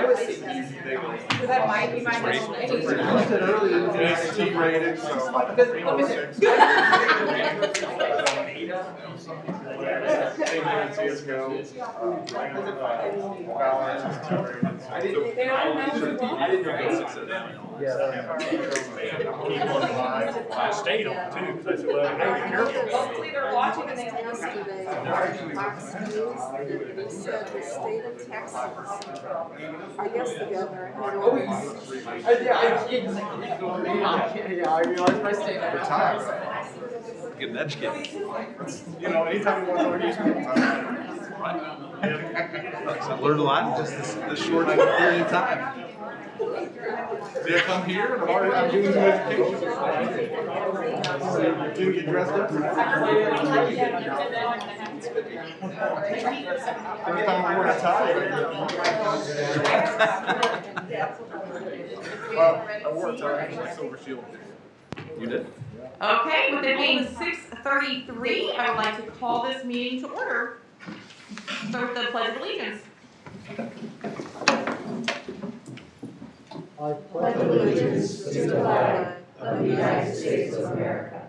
was because that might be my middle name. I said earlier, it's T-rated, so. I didn't I stayed on too, because I said, well, hopefully they're watching and they Yesterday, Fox News, they said the state of Texas, I guess the governor had ordered. I realized my state at the time. Getting educated. You know, anytime you want to learn something. I learned a lot in just this short period of time. Did I come here and I'm doing some education? Did you get dressed up? First time I wore a tie. Well, I wore a tie, silver shield. You did? Okay, with it being 6:33, I would like to call this meeting to order. Start with the Pledge of Allegiance. I pledge allegiance to the flag of the United States of America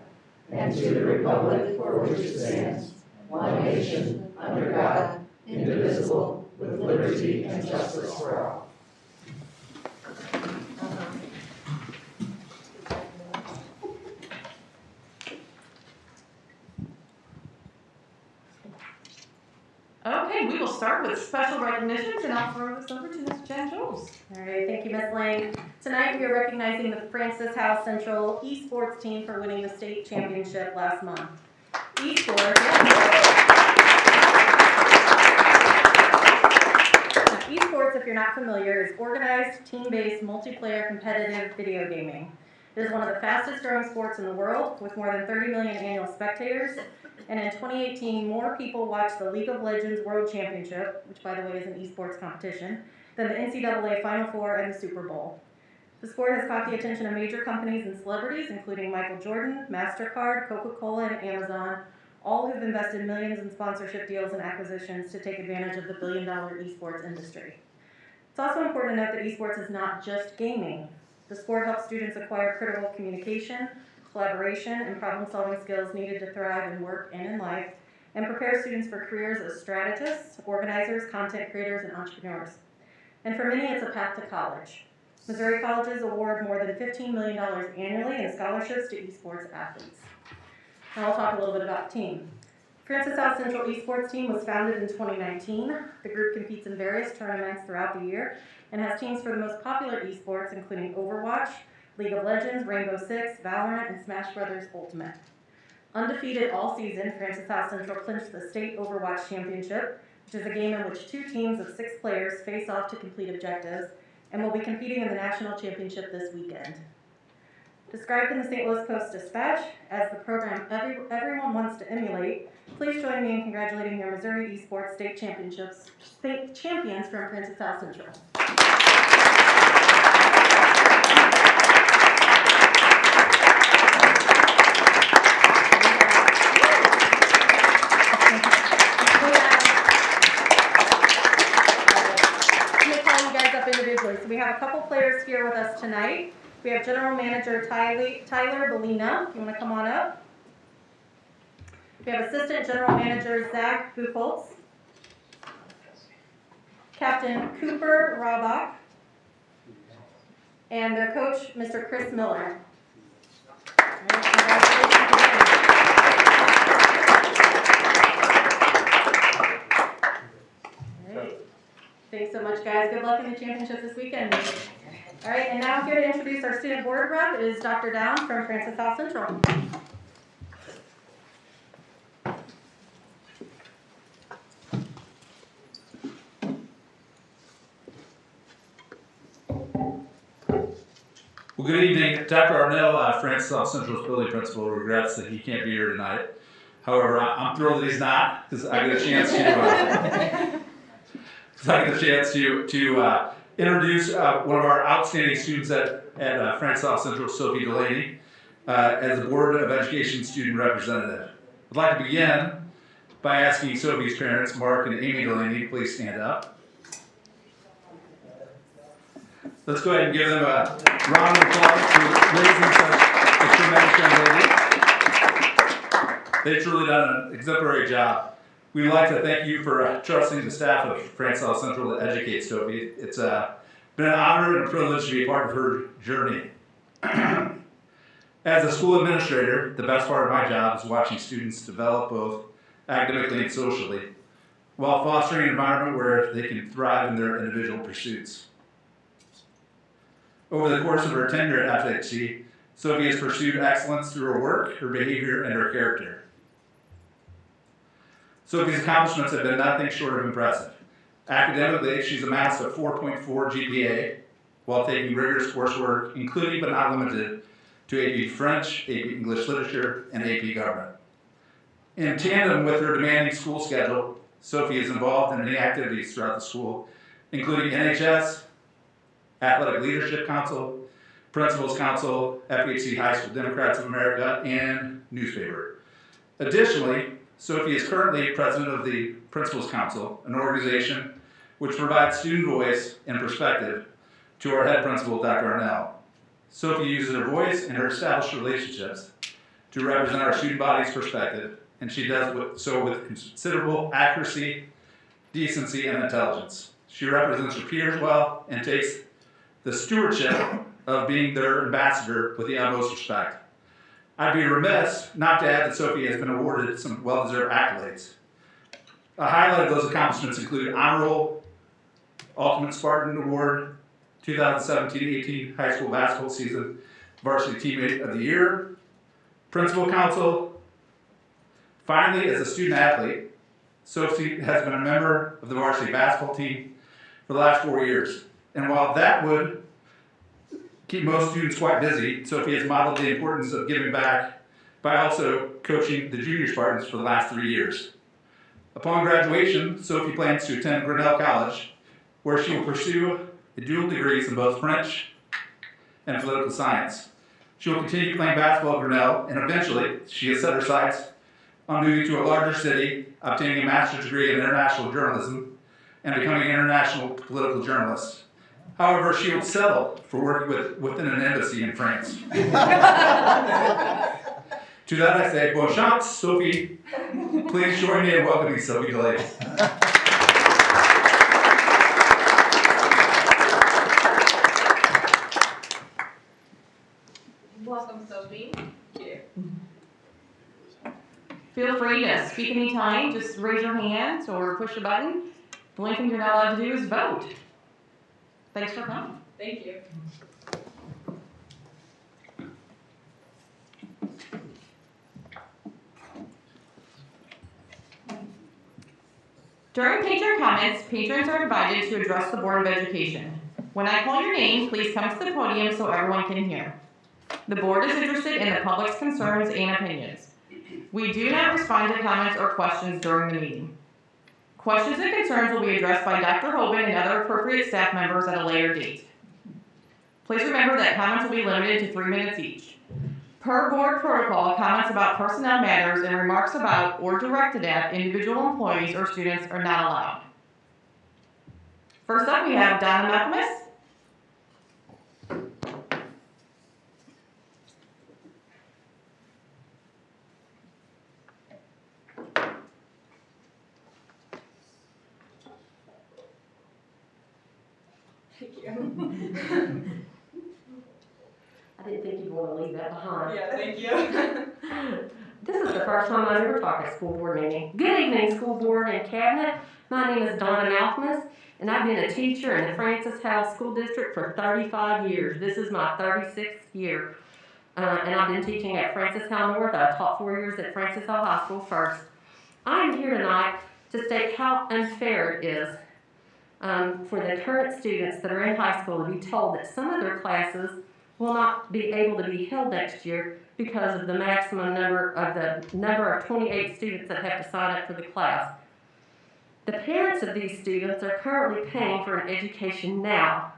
and to the republic for which it stands, one nation, under God, indivisible, with liberty and justice for all. Okay, we will start with special recognitions, and I'll throw this over to Ms. Jen Jules. All right, thank you, Ms. Lang. Tonight we are recognizing the Francis House Central Esports team for winning the state championship last month. Esports, Esports, if you're not familiar, is organized, team-based, multiplayer, competitive video gaming. It is one of the fastest growing sports in the world, with more than 30 million annual spectators. And in 2018, more people watched the League of Legends World Championship, which by the way is an esports competition, than the NCAA Final Four and the Super Bowl. The sport has caught the attention of major companies and celebrities, including Michael Jordan, MasterCard, Coca-Cola, and Amazon, all who've invested millions in sponsorship deals and acquisitions to take advantage of the billion-dollar esports industry. It's also important to note that esports is not just gaming. The sport helps students acquire critical communication, collaboration, and problem-solving skills needed to thrive in work and in life, and prepare students for careers as strategists, organizers, content creators, and entrepreneurs. And for many, it's a path to college. Missouri colleges award more than $15 million annually in scholarships to esports athletes. Now I'll talk a little bit about the team. Francis House Central Esports team was founded in 2019. The group competes in various tournaments throughout the year and has teams for the most popular esports, including Overwatch, League of Legends, Rainbow Six, Valorant, and Smash Brothers Ultimate. Undefeated all season, Francis House Central clinched the state Overwatch Championship, which is a game in which 2 teams of 6 players face off to complete objectives, and will be competing in the national championship this weekend. Described in the St. Louis Post-Dispatch as the program everyone wants to emulate, please join me in congratulating your Missouri Esports State champions from Francis House Central. Individually. So we have a couple players here with us tonight. We have General Manager Tyler Bellina. If you want to come on up. We have Assistant General Manager Zach Buchholz. Captain Cooper Raubach. And their coach, Mr. Chris Miller. Thanks so much, guys. Good luck in the championship this weekend. All right, and now here to introduce our student board rep is Dr. Downs from Francis House Central. Well, good evening. Dr. Arnell, Francis House Central's building principal, regrets that he can't be here tonight. However, I'm thrilled that he's not, because I get a chance to introduce one of our outstanding students at Francis House Central, Sophie Delaney, as the Board of Education student representative. I'd like to begin by asking Sophie's parents, Mark and Amy Delaney, to please stand up. Let's go ahead and give them a round of applause for raising such a tremendous young lady. They've truly done an exemplary job. We'd like to thank you for trusting the staff of France South Central to educate Sophie. It's been an honor and a privilege to be a part of her journey. As a school administrator, the best part of my job is watching students develop both academically and socially, while fostering an environment where they can thrive in their individual pursuits. Over the course of her tenure at FHSD, Sophie has pursued excellence through her work, her behavior, and her character. Sophie's accomplishments have been nothing short of impressive. Academically, she's amassed a 4.4 GPA while taking rigorous coursework, including but not limited to AP French, AP English Literature, and AP Government. In tandem with her demanding school schedule, Sophie is involved in many activities throughout the school, including NHS, Athletic Leadership Council, Principals Council, FHC High School Democrats of America, and newspaper. Additionally, Sophie is currently president of the Principals Council, an organization which provides student voice and perspective to our head principal, Dr. Arnell. Sophie uses her voice and her established relationships to represent our student body's perspective, and she does so with considerable accuracy, decency, and intelligence. She represents her peers well and takes the stewardship of being their ambassador with the utmost respect. I'd be remiss not to add that Sophie has been awarded some well-deserved accolades. A highlight of those accomplishments include Honor Roll, Ultimate Spartan Award, 2017-18 high school basketball season Varsity Teammate of the Year, Principal Council. Finally, as a student athlete, Sophie has been a member of the varsity basketball team for the last 4 years. And while that would keep most students quite busy, Sophie has modeled the importance of giving back by also coaching the junior Spartans for the last 3 years. Upon graduation, Sophie plans to attend Grinnell College, where she will pursue dual degrees in both French and political science. She will continue playing basketball at Grinnell, and eventually she has set her sights on moving to a larger city, obtaining a master's degree in international journalism, and becoming an international political journalist. However, she will settle for working within an embassy in France. To that I say, bonne chance, Sophie. Please join me in welcoming Sophie Delaney. Welcome, Sophie. Thank you. Feel free to speak anytime, just raise your hand or push a button. The only thing you're not allowed to do is vote. Thanks for coming. Thank you. During patron comments, patrons are invited to address the Board of Education. When I call your name, please come to the podium so everyone can hear. The board is interested in the public's concerns and opinions. We do not respond to comments or questions during the meeting. Questions and concerns will be addressed by Dr. Hoban and other appropriate staff members at a later date. Please remember that comments will be limited to 3 minutes each. Per board protocol, comments about personnel matters and remarks about or directed at individual employees or students are not allowed. First up, we have Donna Malcolmus. Thank you. I didn't think you'd want to leave that behind. Yeah, thank you. This is the first time I've ever taught at a school board meeting. Good evening, school board and cabinet. My name is Donna Malcolmus, and I've been a teacher in the Francis Howell School District for 35 years. This is my 36th year. And I've been teaching at Francis Howell North. I taught 4 years at Francis Howell High School first. I am here tonight to state how unfair it is for the current students that are in high school to be told that some of their classes will not be able to be held next year because of the maximum number of 28 students that have to sign up for the class. The parents of these students are currently paying for an education now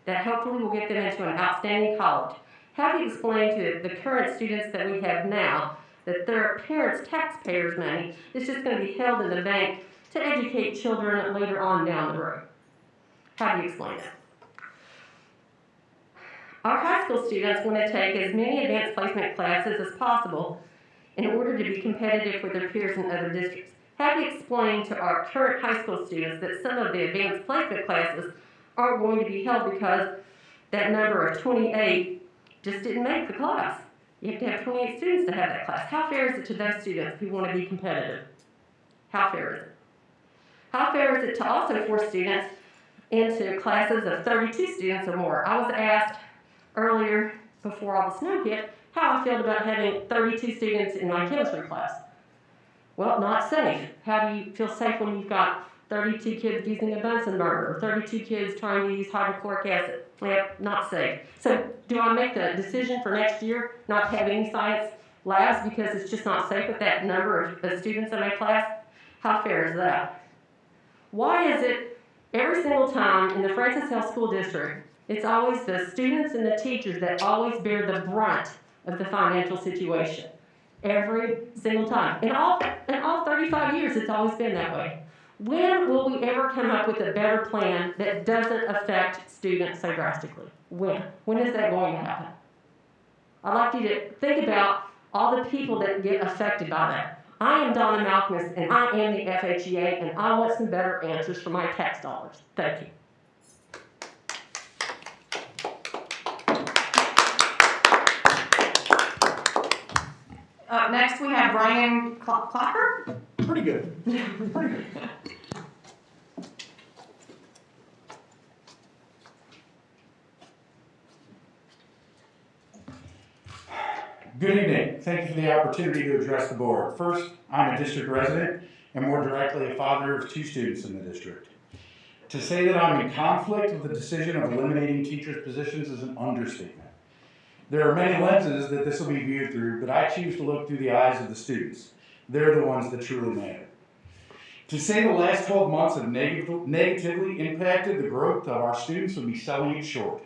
that hopefully will get them into an outstanding college. How do you explain to the current students that we have now that their parents' taxpayers' money is just going to be held in the bank to educate children later on down the road? How do you explain that? high school students want to take as many advanced placement classes as possible in order to be competitive with their peers in other districts. How do you explain to our current high school students that some of the advanced placement classes aren't going to be held because that number of 28 just didn't make the class? You have to have 28 students to have that class. How fair is it to those students who want to be competitive? How fair is it? How fair is it to also force students into classes of 32 students or more? I was asked earlier, before all the snow hit, how I felt about having 32 students in my chemistry class. Well, not safe. How do you feel safe when you've got 32 kids using a Bunsen burner, or 32 kids trying to use hydrochloric acid? Yep, not safe. So do I make the decision for next year not to have any science labs because it's just not safe with that number of students in my class? How fair is that? Why is it every single time in the Francis Hill School District, it's always the students and the teachers that always bear the brunt of the financial situation? Every single time. In all 35 years, it's always been that way. When will we ever come up with a better plan that doesn't affect students so drastically? When? When is that going to happen? I'd like you to think about all the people that get affected by that. I am Donna Malcolmus, and I am the FHEA, and I want some better answers for my tax dollars. Thank you. Up next, we have Brian Clapper. Pretty good. Pretty good. Good evening. Thank you for the opportunity to address the board. First, I'm a district resident and more directly a father of 2 students in the district. To say that I'm in conflict with the decision of eliminating teachers' positions is an understatement. There are many lenses that this will be viewed through, but I choose to look through the eyes of the students. They're the ones that truly matter. To say the last 12 months have negatively impacted the growth of our students would be selling it short.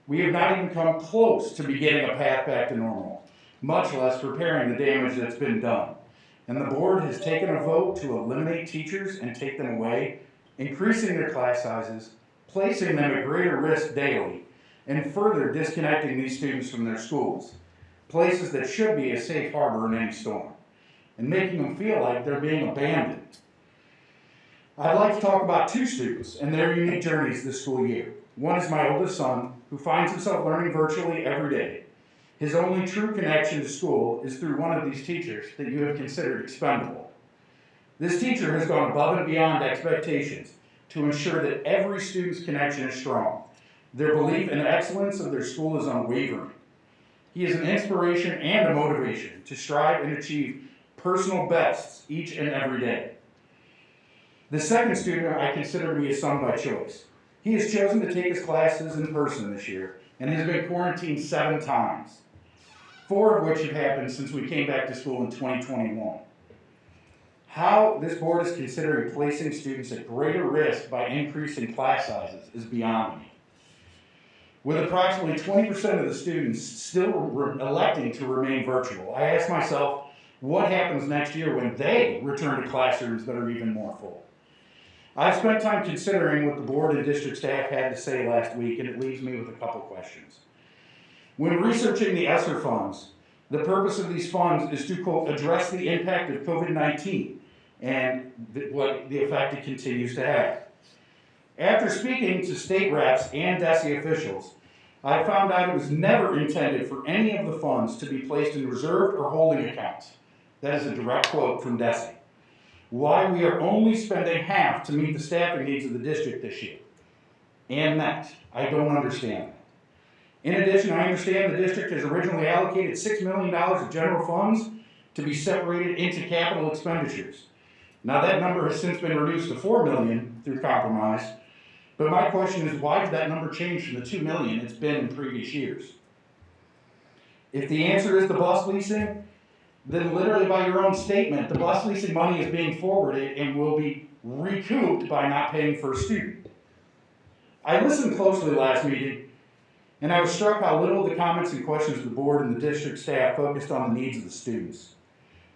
We have not even come close to beginning a path back to normal, much less repairing the damage that's been done. And the board has taken a vote to eliminate teachers and take them away, increasing their class sizes, placing them at greater risk daily, and further disconnecting these students from their schools, places that should be a safe harbor in any storm, and making them feel like they're being abandoned. I'd like to talk about 2 students and their unique journeys this school year. One is my oldest son, who finds himself learning virtually every day. His only true connection to school is through one of these teachers that you have considered expendable. This teacher has gone above and beyond expectations to ensure that every student's connection is strong. Their belief in the excellence of their school is unwavering. He is an inspiration and a motivation to strive and achieve personal bests each and every day. The second student I consider to be a son by choice. He has chosen to take his classes in person this year and has been quarantined 7 times, 4 of which have happened since we came back to school in 2021. How this board is considering placing students at greater risk by increasing class sizes is beyond me. With approximately 20% of the students still electing to remain virtual, I ask myself, what happens next year when they return to classrooms that are even more full? I've spent time considering what the board and district staff had to say last week, and it leaves me with a couple questions. When researching the ESSER funds, the purpose of these funds is to, quote, address the impact of COVID-19 and what the effect it continues to have. After speaking to state reps and DESE officials, I found out it was never intended for any of the funds to be placed in reserved or holding accounts. That is a direct quote from DESE. Why we are only spending half to meet the staffing needs of the district this year. And next, I don't understand that. In addition, I understand the district has originally allocated $6 million of general funds to be separated into capital expenditures. Now that number has since been reduced to $4 million through compromise, but my question is, why did that number change from the $2 million it's been in previous years? If the answer is the bus leasing, then literally by your own statement, the bus leasing money is being forwarded and will be recouped by not paying for a student. I listened closely last meeting, and I was struck how little of the comments and questions of the board and the district staff focused on the needs of the students.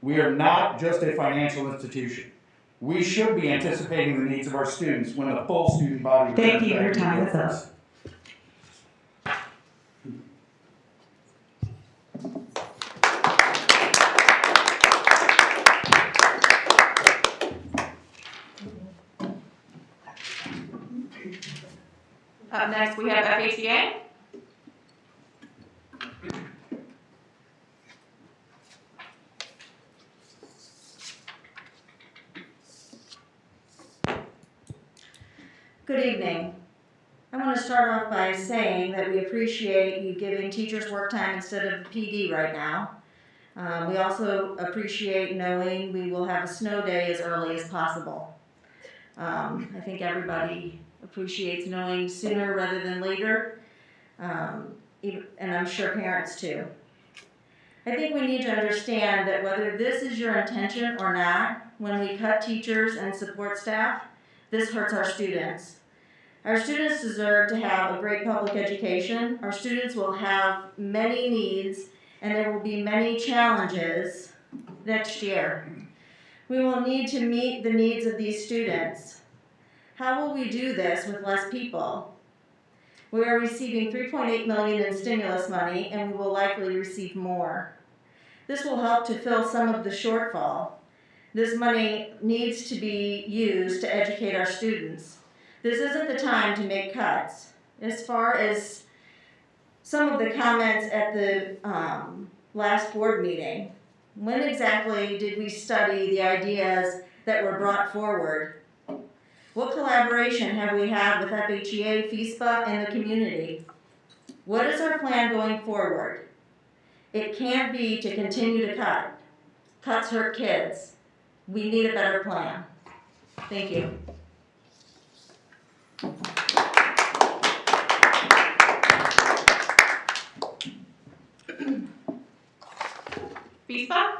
We are not just a financial institution. We should be anticipating the needs of our students when the full student body returns. Thank you, your time is up. Up next, we have FHSD. Good evening. I want to start off by saying that we appreciate you giving teachers work time instead of PD right now. We also appreciate knowing we will have a snow day as early as possible. I think everybody appreciates knowing sooner rather than later, and I'm sure parents too. I think we need to understand that whether this is your intention or not, when we cut teachers and support staff, this hurts our students. Our students deserve to have a great public education. Our students will have many needs, and there will be many challenges next year. We will need to meet the needs of these students. How will we do this with less people? We are receiving $3.8 million in stimulus money, and we will likely receive more. This will help to fill some of the shortfall. This money needs to be used to educate our students. This isn't the time to make cuts. As far as some of the comments at the last board meeting, when exactly did we study the ideas that were brought forward? What collaboration have we had with FHEA, FISPA, and the community? What is our plan going forward? It can't be to continue to cut. Cuts hurt kids. We need a better plan. Thank you. FISPA?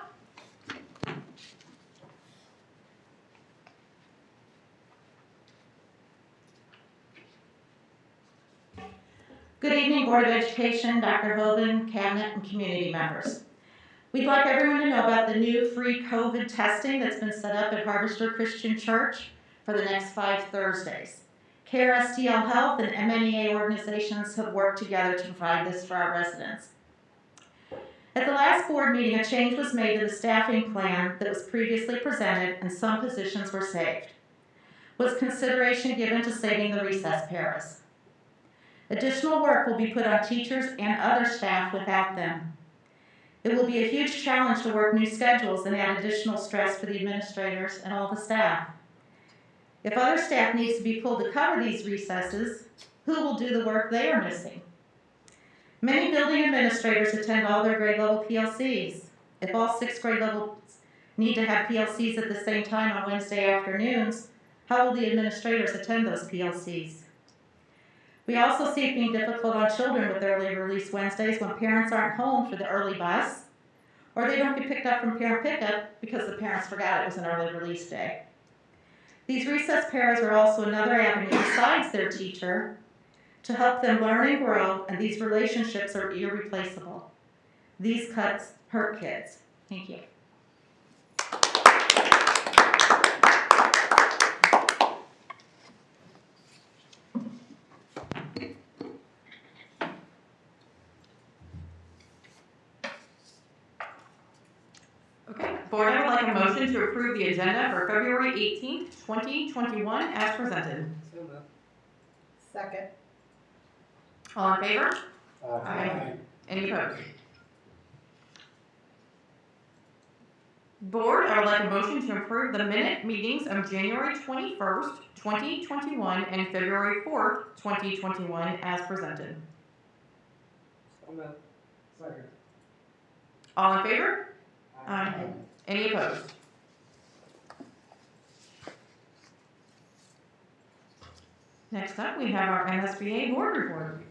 Good evening, Board of Education, Dr. Hoban, Cabinet, and community members. We'd like everyone to know about the new free COVID testing that's been set up at Harvester Christian Church for the next 5 Thursdays. CARE, STL Health, and MNEA organizations have worked together to provide this for our residents. At the last board meeting, a change was made to the staffing plan that was previously presented, and some positions were saved. Was consideration given to saving the recess paras? Additional work will be put on teachers and other staff without them. It will be a huge challenge to work new schedules and add additional stress for the administrators and all the staff. If other staff needs to be pulled to cover these recesses, who will do the work they are missing? Many building administrators attend all their grade level PLCs. If all 6 grade levels need to have PLCs at the same time on Wednesday afternoons, how will the administrators attend those PLCs? We also see it being difficult on children with early release Wednesdays when parents aren't home for the early bus, or they don't get picked up from parent pickup because the parents forgot it was an early release day. These recess paras are also another avenue besides their teacher to help them learn and grow, and these relationships are irreplaceable. These cuts hurt kids. Thank you. Board, I would like a motion to approve the agenda for February 18th, 2021 as presented. So moved. Second. All in favor? Aye. Any opposed? Board, I would like a motion to approve the minute meetings of January 21st, 2021 and February 4th, 2021 as presented. So moved. Second. All in favor? Aye. Any opposed? Next up, we have our MSBA board report.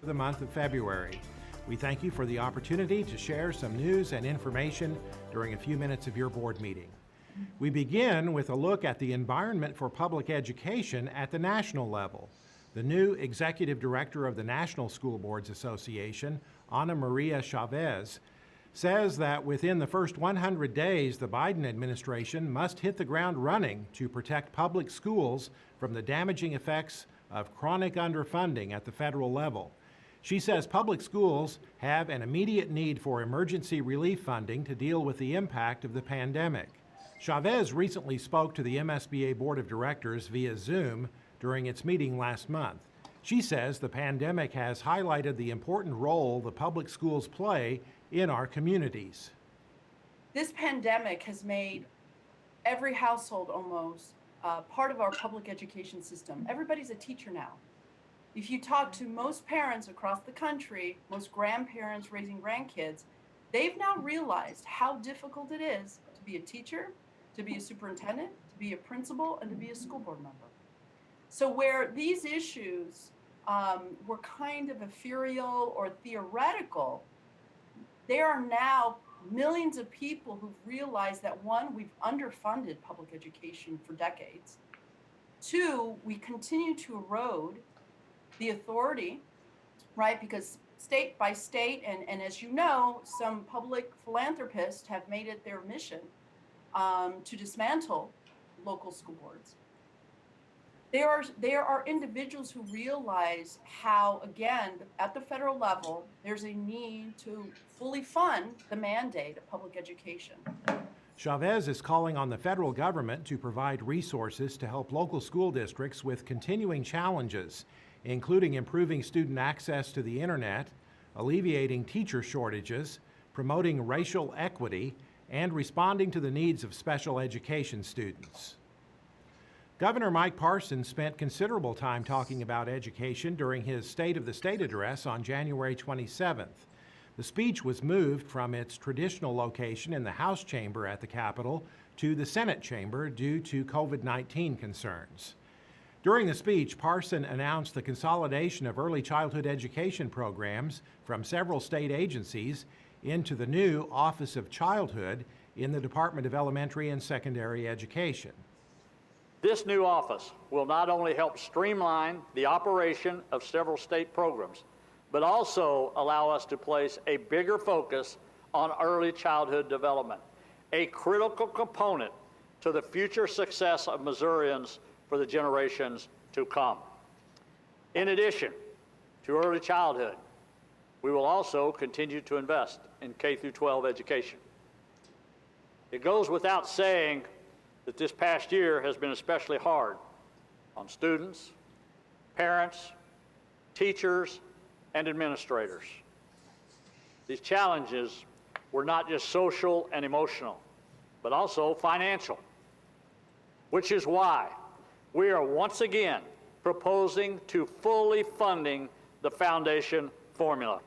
The month of February. We thank you for the opportunity to share some news and information during a few minutes of your board meeting. We begin with a look at the environment for public education at the national level. The new Executive Director of the National School Boards Association, Ana Maria Chavez, says that within the first 100 days, the Biden administration must hit the ground running to protect public schools from the damaging effects of chronic underfunding at the federal level. She says public schools have an immediate need for emergency relief funding to deal with the impact of the pandemic. Chavez recently spoke to the MSBA Board of Directors via Zoom during its meeting last month. She says the pandemic has highlighted the important role the public schools play in our communities. This pandemic has made every household almost part of our public education system. Everybody's a teacher now. If you talk to most parents across the country, most grandparents raising grandkids, they've now realized how difficult it is to be a teacher, to be a superintendent, to be a principal, and to be a school board member. So where these issues were kind of ethereal or theoretical, there are now millions of people who've realized that, one, we've underfunded public education for decades. Two, we continue to erode the authority, right? Because state by state, and as you know, some public philanthropists have made it their mission to dismantle local school boards. There are individuals who realize how, again, at the federal level, there's a need to fully fund the mandate of public education. Chavez is calling on the federal government to provide resources to help local school districts with continuing challenges, including improving student access to the internet, alleviating teacher shortages, promoting racial equity, and responding to the needs of special education students. Governor Mike Parson spent considerable time talking about education during his State of the State address on January 27th. The speech was moved from its traditional location in the House chamber at the Capitol to the Senate chamber due to COVID-19 concerns. During the speech, Parson announced the consolidation of early childhood education programs from several state agencies into the new Office of Childhood in the Department of Elementary and Secondary Education. This new office will not only help streamline the operation of several state programs, but also allow us to place a bigger focus on early childhood development, a critical component to the future success of Missourians for the generations to come. In addition to early childhood, we will also continue to invest in K-12 education. It goes without saying that this past year has been especially hard on students, parents, teachers, and administrators. These challenges were not just social and emotional, but also financial, which is why we are once again proposing to fully funding the foundation formula.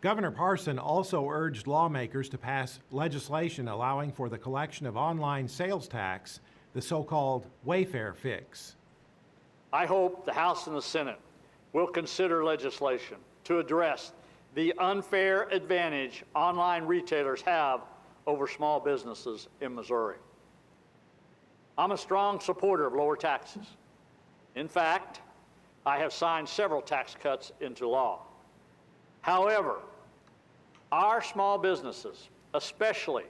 Governor Parson also urged lawmakers to pass legislation allowing for the collection of online sales tax, the so-called Wayfair fix. I hope the House and the Senate will consider legislation to address the unfair advantage online retailers have over small businesses in Missouri. I'm a strong supporter of lower taxes. In fact, I have signed several tax cuts into law. However, our small businesses, especially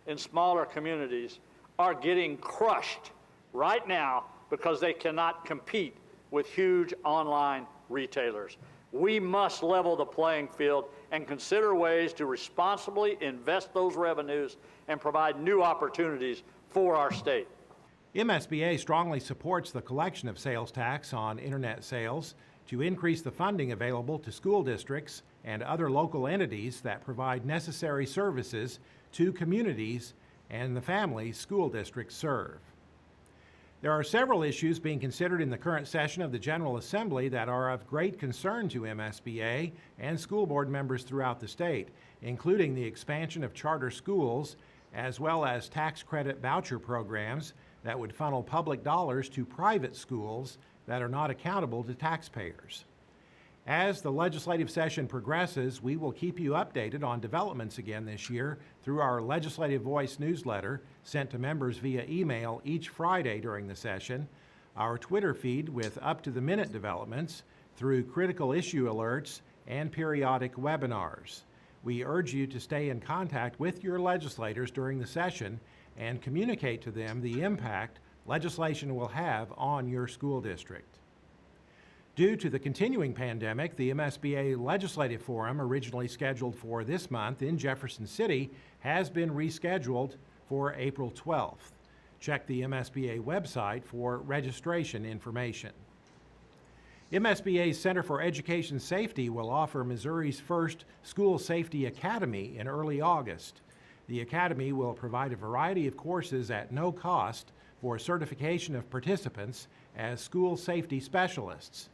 in smaller communities, are getting crushed right now because they cannot compete with huge online retailers. We must level the playing field and consider ways to responsibly invest those revenues and provide new opportunities for our state. MSBA strongly supports the collection of sales tax on internet sales to increase the funding available to school districts and other local entities that provide necessary services to communities and the families school districts serve. There are several issues being considered in the current session of the General Assembly that are of great concern to MSBA and school board members throughout the state, including the expansion of charter schools, as well as tax credit voucher programs that would funnel public dollars to private schools that are not accountable to taxpayers. As the legislative session progresses, we will keep you updated on developments again this year through our Legislative Voice newsletter sent to members via email each Friday during the session, our Twitter feed with up-to-the-minute developments through critical issue alerts and periodic webinars. We urge you to stay in contact with your legislators during the session and communicate to them the impact legislation will have on your school district. Due to the continuing pandemic, the MSBA Legislative Forum, originally scheduled for this month in Jefferson City, has been rescheduled for April 12th. Check the MSBA website for registration information. MSBA's Center for Education Safety will offer Missouri's first School Safety Academy in early August. The Academy will provide a variety of courses at no cost for certification of participants as school safety specialists.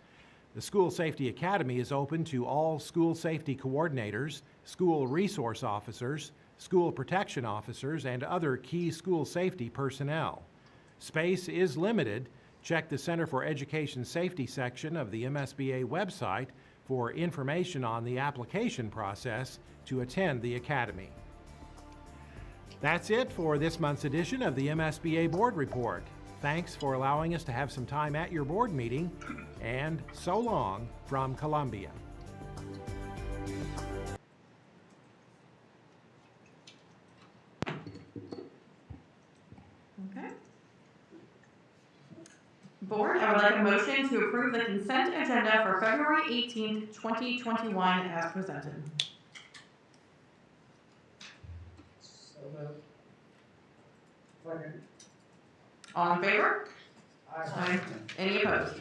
The School Safety Academy is open to all school safety coordinators, school resource officers, school protection officers, and other key school safety personnel. Space is limited. Check the Center for Education Safety section of the MSBA website for information on the application process to attend the Academy. That's it for this month's edition of the MSBA Board Report. Thanks for allowing us to have some time at your board meeting, and so long from Columbia. Okay. Board, I would like a motion to approve the consent agenda for February 18th, 2021 as presented. So moved. Second. All in favor? Aye. Any opposed?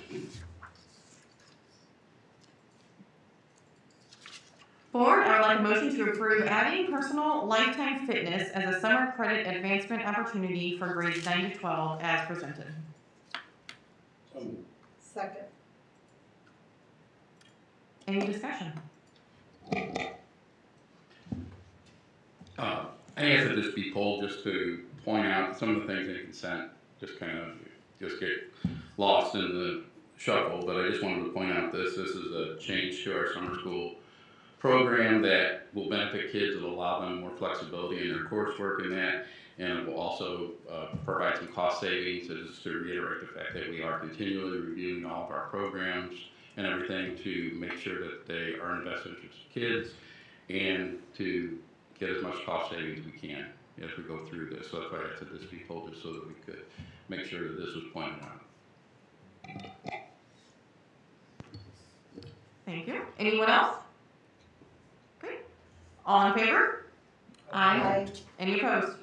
Board, I would like a motion to approve adding personal lifetime fitness as a summer credit advancement opportunity for grades 9 to 12 as presented. Second. Any discussion? I guess it'd just be pulled just to point out some of the things in consent just kind of just get lost in the shuffle, but I just wanted to point out this is a change to our summer school program that will benefit kids. It'll allow them more flexibility in their coursework and that, and it will also provide some cost savings. So just to reiterate the fact that we are continually reviewing all of our programs and everything to make sure that they are in the best interest of kids and to get as much cost savings as we can as we go through this. So that's why I said this be pulled just so that we could make sure that this was pointed out. Thank you. Anyone else? Okay. All in favor? Aye. Any opposed?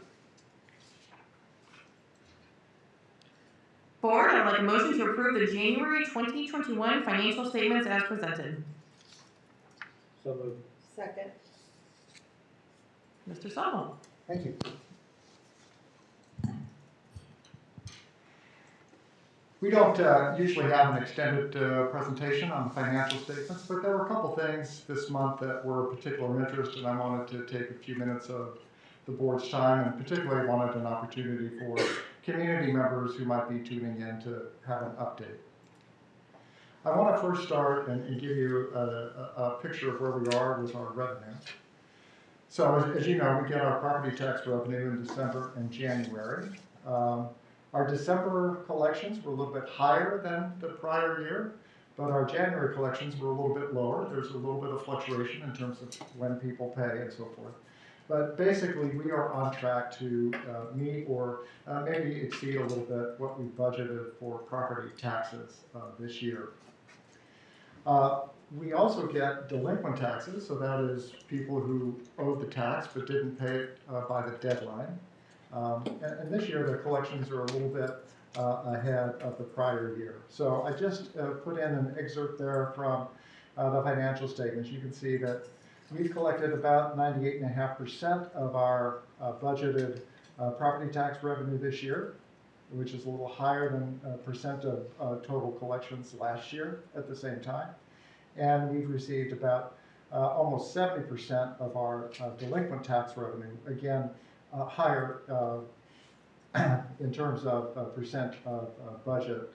Board, I would like a motion to approve the January 2021 financial statements as presented. So moved. Second. Mr. Suttle. Thank you. We don't usually have an extended presentation on the financial statements, but there were a couple things this month that were of particular interest, and I wanted to take a few minutes of the board's time, and particularly wanted an opportunity for community members who might be tuning in to have an update. I want to first start and give you a picture of where we are with our revenue. So as you know, we get our property tax revenue in December and January. Our December collections were a little bit higher than the prior year, but our January collections were a little bit lower. There's a little bit of fluctuation in terms of when people pay and so forth. But basically, we are on track to meet or maybe exceed a little bit what we budgeted for property taxes this year. We also get delinquent taxes, so that is people who owed the tax but didn't pay it by the deadline. And this year, the collections are a little bit ahead of the prior year. So I just put in an excerpt there from the financial statements. You can see that we've collected about 98.5% of our budgeted property tax revenue this year, which is a little higher than percent of total collections last year at the same time. And we've received about almost 70% of our delinquent tax revenue, again, higher in terms of percent of budget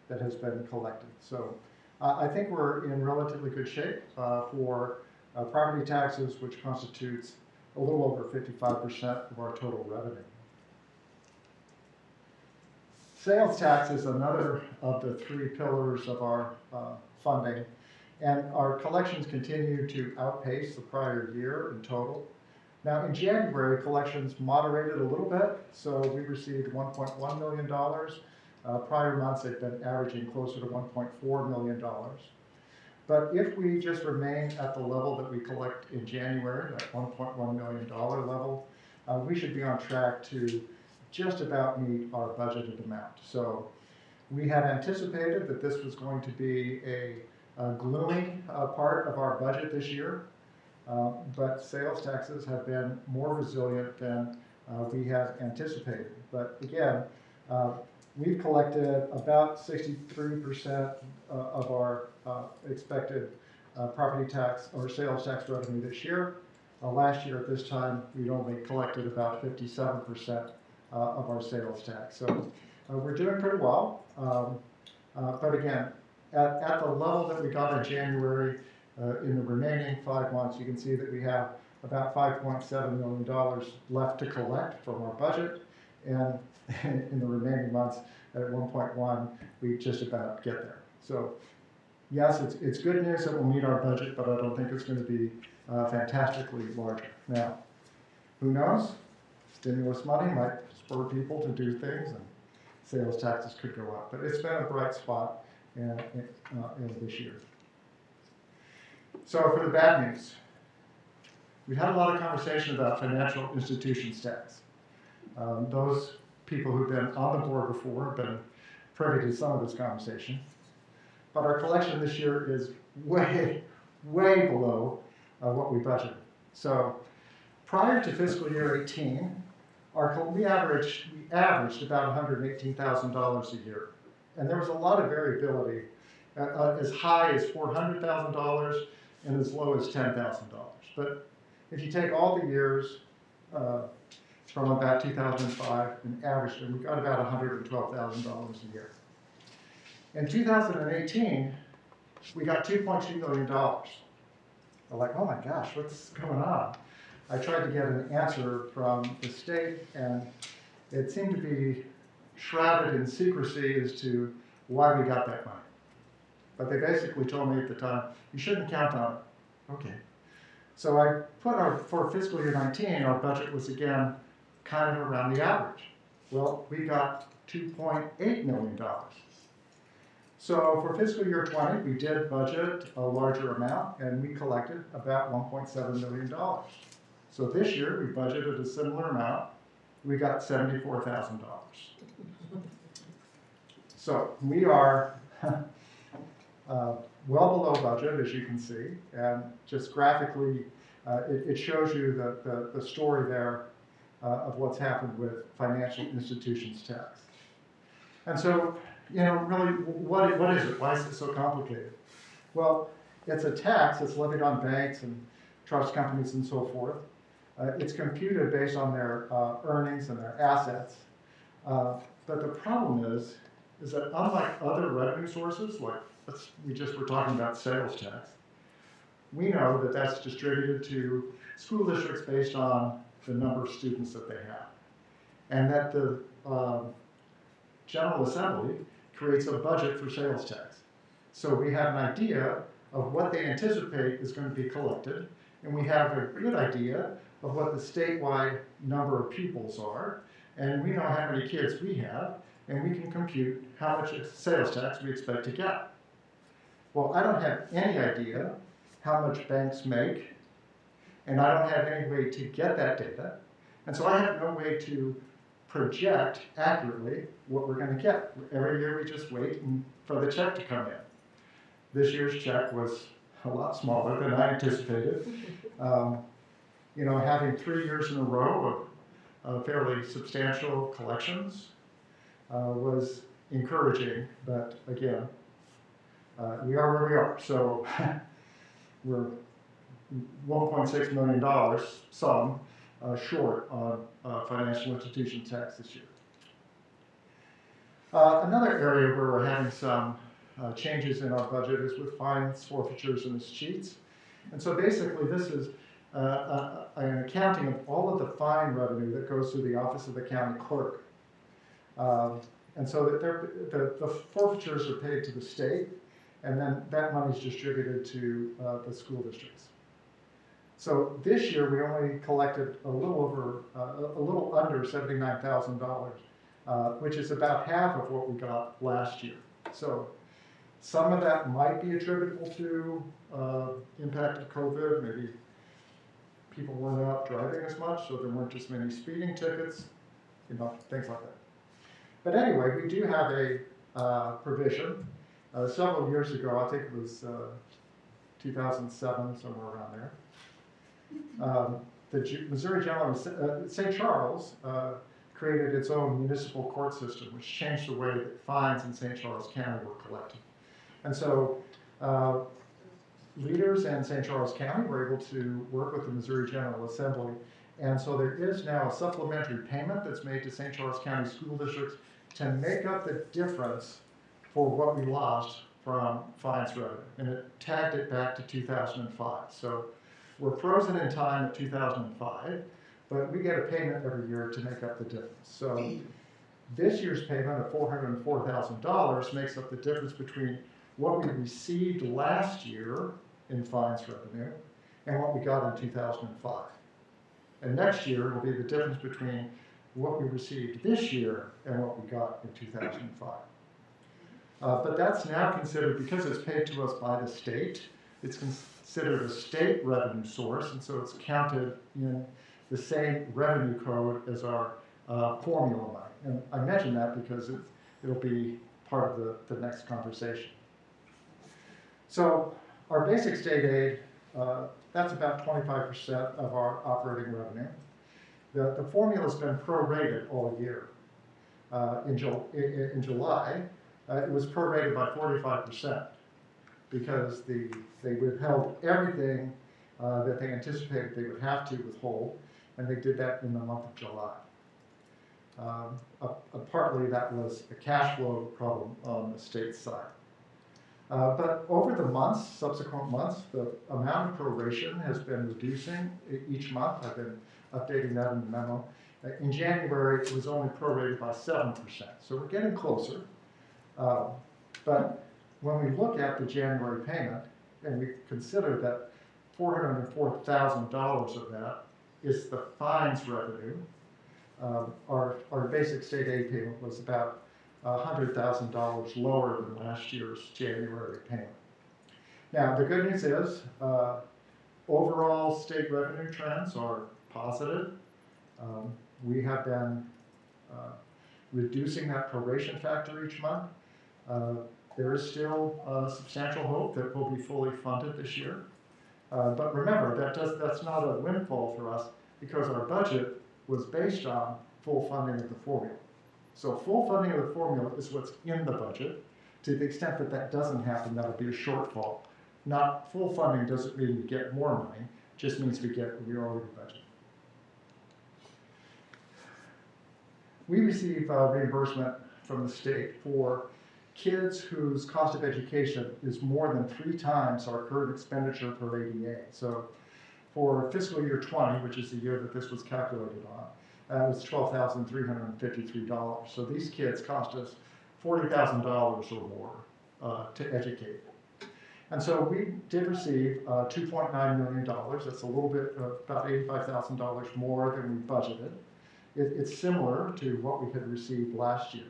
that has been collected. So I think we're in relatively good shape for property taxes, which constitutes a little over 55% of our total revenue. Sales tax is another of the three pillars of our funding. And our collections continue to outpace the prior year in total. Now, in January, collections moderated a little bit, so we received $1.1 million. Prior months, they've been averaging closer to $1.4 million. But if we just remain at the level that we collect in January, that $1.1 million level, we should be on track to just about meet our budgeted amount. So we had anticipated that this was going to be a gloomy part of our budget this year, but sales taxes have been more resilient than we had anticipated. But again, we've collected about 63% of our expected property tax or sales tax revenue this year. Last year at this time, we'd only collected about 57% of our sales tax. So we're doing pretty well. But again, at the level that we got in January, in the remaining 5 months, you can see that we have about $5.7 million left to collect from our budget. And in the remaining months, at 1.1, we just about get there. So yes, it's good news that we'll meet our budget, but I don't think it's going to be fantastically larger. Now, who knows? Stimulus money might spur people to do things, and sales taxes could go up. But it's been a bright spot in this year. So for the bad news, we've had a lot of conversation about financial institutions tax. Those people who've been on the board before have been privy to some of this conversation. But our collection this year is way, way below what we budgeted. So prior to fiscal year 18, we averaged about $118,000 a year. And there was a lot of variability, as high as $400,000 and as low as $10,000. But if you take all the years from about 2005 and averaged them, we got about $112,000 a year. In 2018, we got $2.2 million. I'm like, oh my gosh, what's going on? I tried to get an answer from the state, and it seemed to be shrouded in secrecy as to why we got that money. But they basically told me at the time, you shouldn't count on it. Okay. So I put for fiscal year 19, our budget was again kind of around the average. Well, we got $2.8 million. So for fiscal year 20, we did budget a larger amount, and we collected about $1.7 million. So this year, we budgeted a similar amount. We got $74,000. So we are well below budget, as you can see, and just graphically, it shows you the story there of what's happened with financial institutions tax. And so, you know, really, what is it? Why is it so complicated? Well, it's a tax that's levied on banks and trust companies and so forth. It's computed based on their earnings and their assets. But the problem is that unlike other revenue sources, like we just were talking about sales tax, we know that that's distributed to school districts based on the number of students that they have. And that the General Assembly creates a budget for sales tax. So we have an idea of what they anticipate is going to be collected, and we have a good idea of what the statewide number of pupils are, and we know how many kids we have, and we can compute how much sales tax we expect to get. Well, I don't have any idea how much banks make, and I don't have any way to get that data, and so I have no way to project accurately what we're going to get. Every year we just wait for the check to come in. This year's check was a lot smaller than I anticipated. You know, having 3 years in a row of fairly substantial collections was encouraging, but again, we are where we are. So we're $1.6 million some short on financial institution tax this year. Another area where we're having some changes in our budget is with fines, forfeitures, and escheats. And so basically this is an accounting of all of the fine revenue that goes through the Office of the County Clerk. And so that the forfeitures are paid to the state, and then that money is distributed to the school districts. So this year we only collected a little under $79,000, which is about half of what we got last year. So some of that might be attributable to impact of COVID. Maybe people weren't out driving as much, so there weren't as many speeding tickets, things like that. But anyway, we do have a provision. Several years ago, I think it was 2007, somewhere around there, the Missouri General, St. Charles created its own municipal court system, which changed the way that fines in St. Charles County were collected. And so leaders in St. Charles County were able to work with the Missouri General Assembly. And so there is now a supplementary payment that's made to St. Charles County school districts to make up the difference for what we lost from fines revenue. And it tagged it back to 2005. So we're frozen in time at 2005, but we get a payment every year to make up the difference. So this year's payment of $404,000 makes up the difference between what we received last year in fines revenue and what we got in 2005. And next year will be the difference between what we received this year and what we got in 2005. But that's now considered, because it's paid to us by the state, it's considered a state revenue source, and so it's counted in the same revenue code as our formula money. And I mention that because it'll be part of the next conversation. So our basic state aid, that's about 25% of our operating revenue. The formula's been prorated all year. In July, it was prorated by 45% because they withheld everything that they anticipated they would have to withhold, and they did that in the month of July. Partly that was a cash flow problem on the state side. But over the months, subsequent months, the amount of proration has been reducing each month. I've been updating that in the memo. In January, it was only prorated by 7%. So we're getting closer. But when we look at the January payment, and we consider that $404,000 of that is the fines revenue, our basic state aid payment was about $100,000 lower than last year's January payment. Now, the good news is overall state revenue trends are positive. We have been reducing that proration factor each month. There is still substantial hope that we'll be fully funded this year. But remember, that's not a windfall for us because our budget was based on full funding of the formula. So full funding of the formula is what's in the budget. To the extent that that doesn't happen, that'll be a shortfall. Not full funding doesn't mean we get more money, just means we already budgeted. We receive reimbursement from the state for kids whose cost of education is more than 3 times our current expenditure per ADA. So for fiscal year 20, which is the year that this was calculated on, that was $12,353. So these kids cost us $40,000 or more to educate. And so we did receive $2.9 million. That's a little bit, about $85,000 more than we budgeted. It's similar to what we had received last year.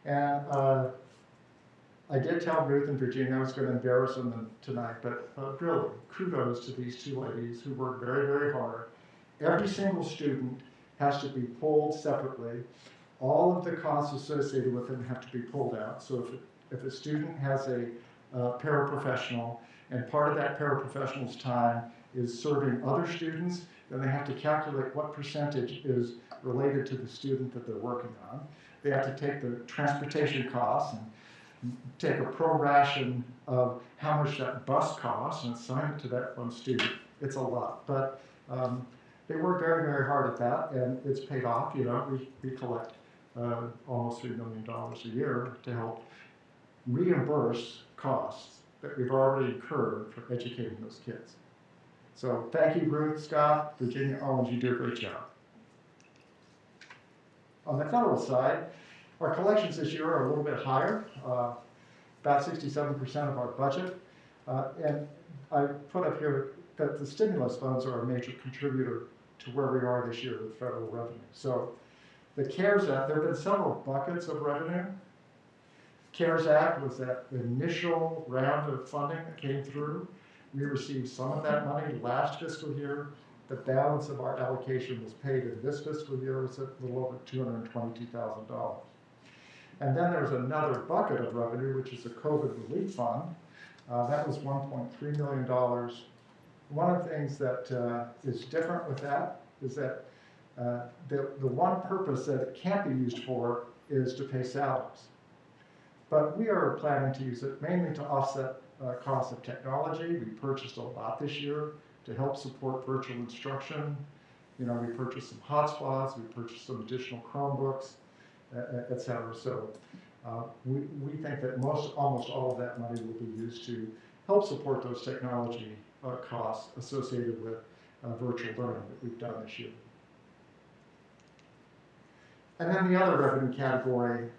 And I did tell Ruth and Virginia I was going to embarrass them tonight, but really, kudos to these two ladies who worked very, very hard. Every single student has to be pulled separately. All of the costs associated with them have to be pulled out. So if a student has a paraprofessional, and part of that paraprofessional's time is serving other students, then they have to calculate what percentage is related to the student that they're working on. They have to take the transportation costs and take a proration of how much that bus costs and assign it to that one student. It's a lot, but they work very, very hard at that, and it's paid off. You know, we collect almost $3 million a year to help reimburse costs that we've already incurred for educating those kids. So thank you, Ruth, Scott, Virginia, Owens, you do a great job. On the federal side, our collections this year are a little bit higher. about 67% of our budget. And I put up here that the stimulus funds are a major contributor to where we are this year with federal revenue. So the CARES Act, there have been several buckets of revenue. CARES Act was that initial round of funding that came through. We received some of that money last fiscal year. The balance of our allocation was paid in this fiscal year. It's a little over $222,000. And then there's another bucket of revenue, which is the COVID relief fund. That was $1.3 million. One of the things that is different with that is that the one purpose that it can't be used for is to pay salaries. But we are planning to use it mainly to offset costs of technology. We purchased a lot this year to help support virtual instruction. You know, we purchased some hotspots, we purchased some additional Chromebooks, et cetera. So we think that almost all of that money will be used to help support those technology costs associated with virtual learning that we've done this year. And then the other revenue category,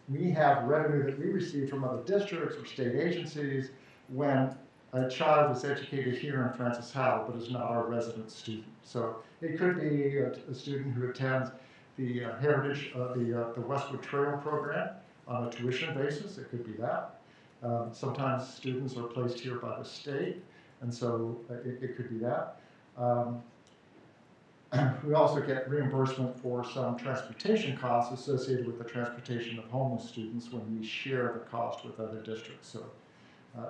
we have revenue that we receive from other districts or state agencies when a child is educated here in Francis Howell but is not our resident student. So it could be a student who attends the Heritage, the Westwood Trail program on a tuition basis. It could be that. Sometimes students are placed here by the state, and so it could be that. We also get reimbursement for some transportation costs associated with the transportation of homeless students when we share the cost with other districts. So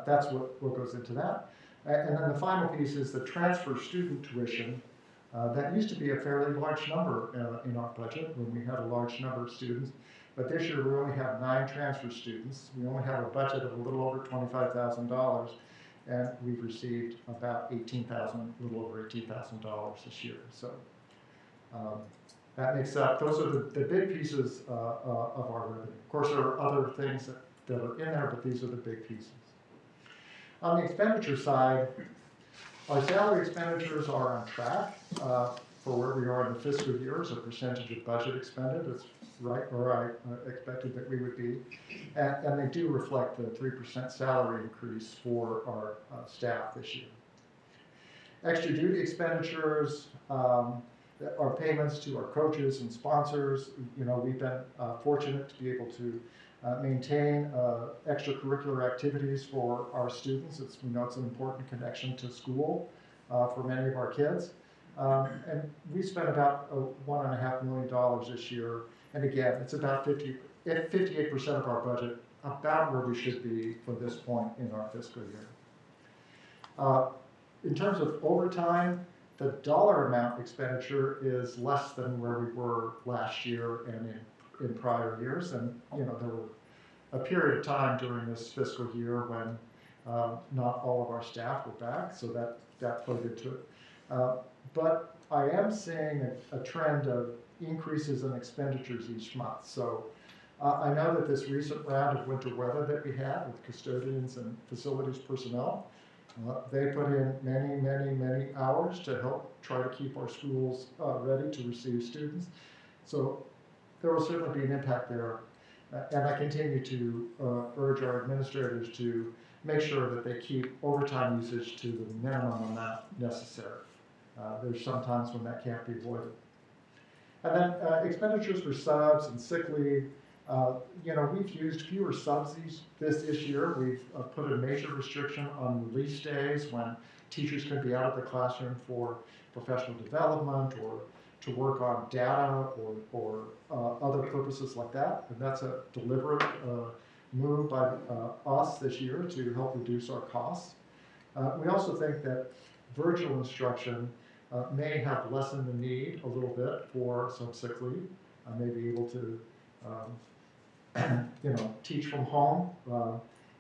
that's what goes into that. And then the final piece is the transfer student tuition. That used to be a fairly large number in our budget when we had a large number of students. But this year we only have 9 transfer students. We only have a budget of a little over $25,000. And we've received about a little over $18,000 this year. So that makes up, those are the big pieces of our revenue. Of course, there are other things that are in there, but these are the big pieces. On the expenditure side, our salary expenditures are on track for where we are in the fiscal year as a percentage of budget expended. It's right where I expected that we would be. And they do reflect the 3% salary increase for our staff this year. Extra duty expenditures are payments to our coaches and sponsors. You know, we've been fortunate to be able to maintain extracurricular activities for our students. We know it's an important connection to school for many of our kids. And we spent about $1.5 million this year. And again, it's about 58% of our budget, about where we should be for this point in our fiscal year. In terms of overtime, the dollar amount expenditure is less than where we were last year and in prior years. And you know, there were a period of time during this fiscal year when not all of our staff were back, so that played into it. But I am seeing a trend of increases in expenditures each month. So I know that this recent round of winter weather that we had with custodians and facilities personnel, they put in many hours to help try to keep our schools ready to receive students. So there will certainly be an impact there. And I continue to urge our administrators to make sure that they keep overtime usage to the minimum amount necessary. There's some times when that can't be avoided. And then expenditures for subs and sick leave. You know, we've used fewer subs this year. We've put a major restriction on release days when teachers can be out of the classroom for professional development or to work on data or other purposes like that. And that's a deliberate move by us this year to help reduce our costs. We also think that virtual instruction may have lessened the need a little bit for some sick leave. I may be able to you know, teach from home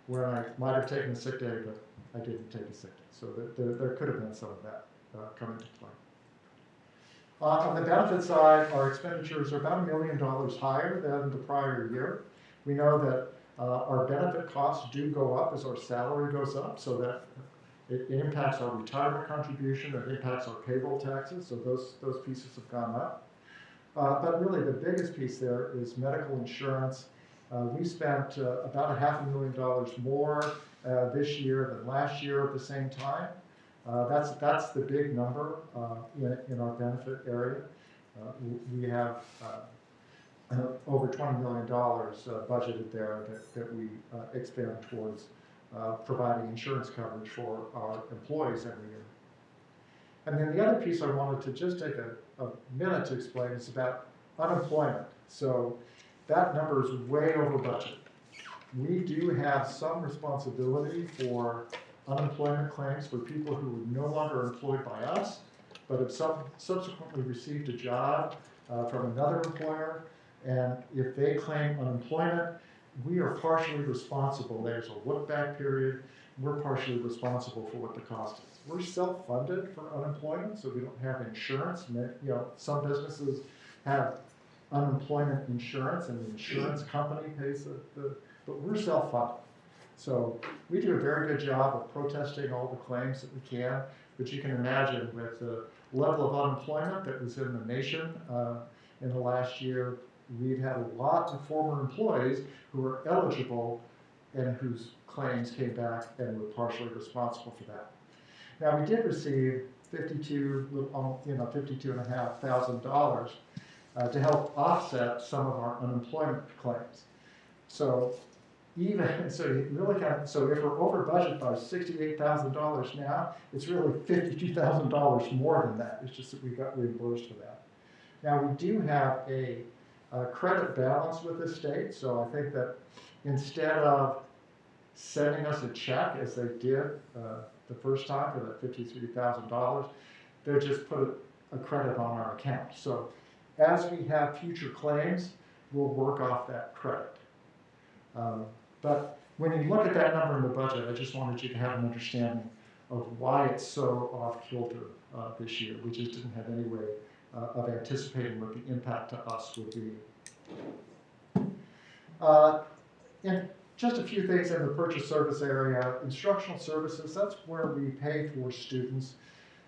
where I might have taken a sick day, but I didn't take a sick day. So there could have been some of that come into play. On the benefit side, our expenditures are about $1 million higher than the prior year. We know that our benefit costs do go up as our salary goes up, so that it impacts our retirement contribution, it impacts our payroll taxes, so those pieces have gone up. But really the biggest piece there is medical insurance. We spent about $500,000 more this year than last year at the same time. That's the big number in our benefit area. We have over $20 million budgeted there that we expend towards providing insurance coverage for our employees every year. And then the other piece I wanted to just take a minute to explain is about unemployment. So that number is way over budget. We do have some responsibility for unemployment claims for people who are no longer employed by us, but have subsequently received a job from another employer. And if they claim unemployment, we are partially responsible. There's a look-back period. We're partially responsible for what the cost is. We're self-funded for unemployment, so we don't have insurance. Some businesses have unemployment insurance, and the insurance company pays but we're self-funded. So we do a very good job of protesting all the claims that we can, but you can imagine with the level of unemployment that was in the nation in the last year, we've had a lot of former employees who are eligible and whose claims came back and were partially responsible for that. Now we did receive $52,500 to help offset some of our unemployment claims. So if we're over budget by $68,000 now, it's really $52,000 more than that. It's just that we got reimbursed for that. Now we do have a credit balance with the state, so I think that instead of sending us a check as they did the first time for that $53,000, they just put a credit on our account. So as we have future claims, we'll work off that credit. But when you look at that number in the budget, I just wanted you to have an understanding of why it's so off kilter this year. We just didn't have any way of anticipating what the impact to us would be. And just a few things in the purchase service area. Instructional services, that's where we pay for students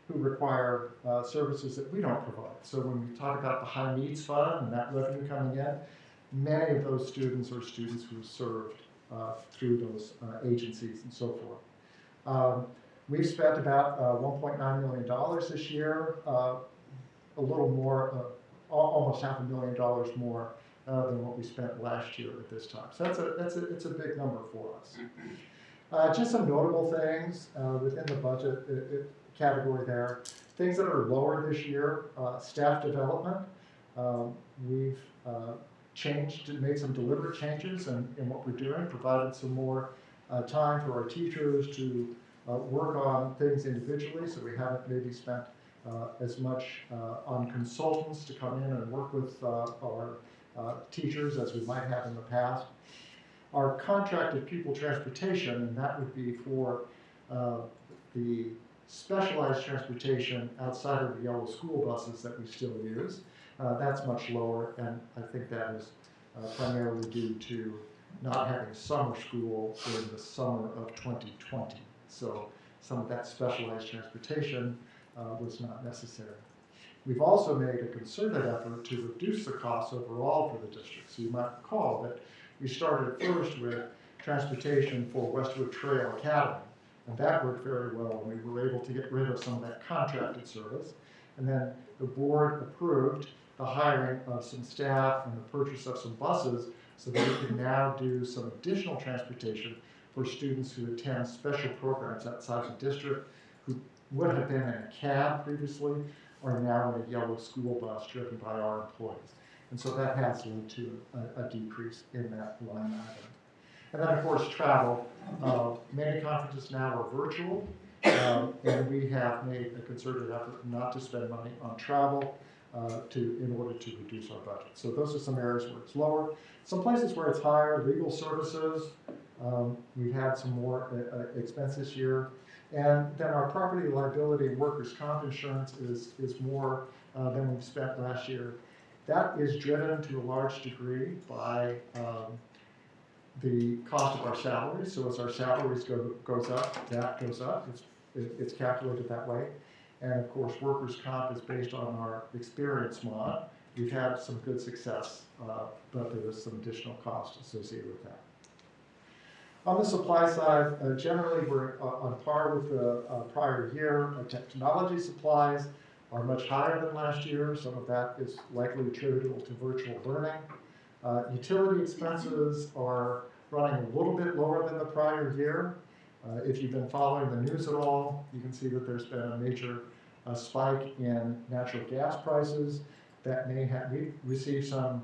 who require services that we don't provide. So when we talk about the high needs fund and that revenue coming in, many of those students are students who are served through those agencies and so forth. We've spent about $1.9 million this year, a little more, almost $500,000 more than what we spent last year at this time. So it's a big number for us. Just some notable things within the budget category there. Things that are lower this year, staff development. We've made some deliberate changes in what we're doing, provided some more time for our teachers to work on things individually, so we haven't maybe spent as much on consultants to come in and work with our teachers as we might have in the past. Our contracted pupil transportation, and that would be for the specialized transportation outside of the yellow school buses that we still use. That's much lower, and I think that is primarily due to not having summer school in the summer of 2020. So some of that specialized transportation was not necessary. We've also made a concerted effort to reduce the costs overall for the district. So you might recall that we started first with transportation for Westwood Trail Academy, and that worked very well, and we were able to get rid of some of that contracted service. And then the board approved the hiring of some staff and the purchase of some buses so that we can now do some additional transportation for students who attend special programs outside the district who would have been in a cab previously are now in a yellow school bus driven by our employees. And so that has led to a decrease in that line item. And then, of course, travel. Many conferences now are virtual, and we have made a concerted effort not to spend money on travel in order to reduce our budget. So those are some areas where it's lower. Some places where it's higher, legal services. We've had some more expense this year. And then our property liability and workers' comp insurance is more than we've spent last year. That is driven to a large degree by the cost of our salaries. So as our salaries goes up, that goes up. It's calculated that way. And of course, workers' comp is based on our experience mod, we've had some good success, but there is some additional cost associated with that. On the supply side, generally we're on par with the prior year. Our technology supplies are much higher than last year. Some of that is likely attributable to virtual learning. Utility expenses are running a little bit lower than the prior year. If you've been following the news at all, you can see that there's been a major spike in natural gas prices. That may have, we received some,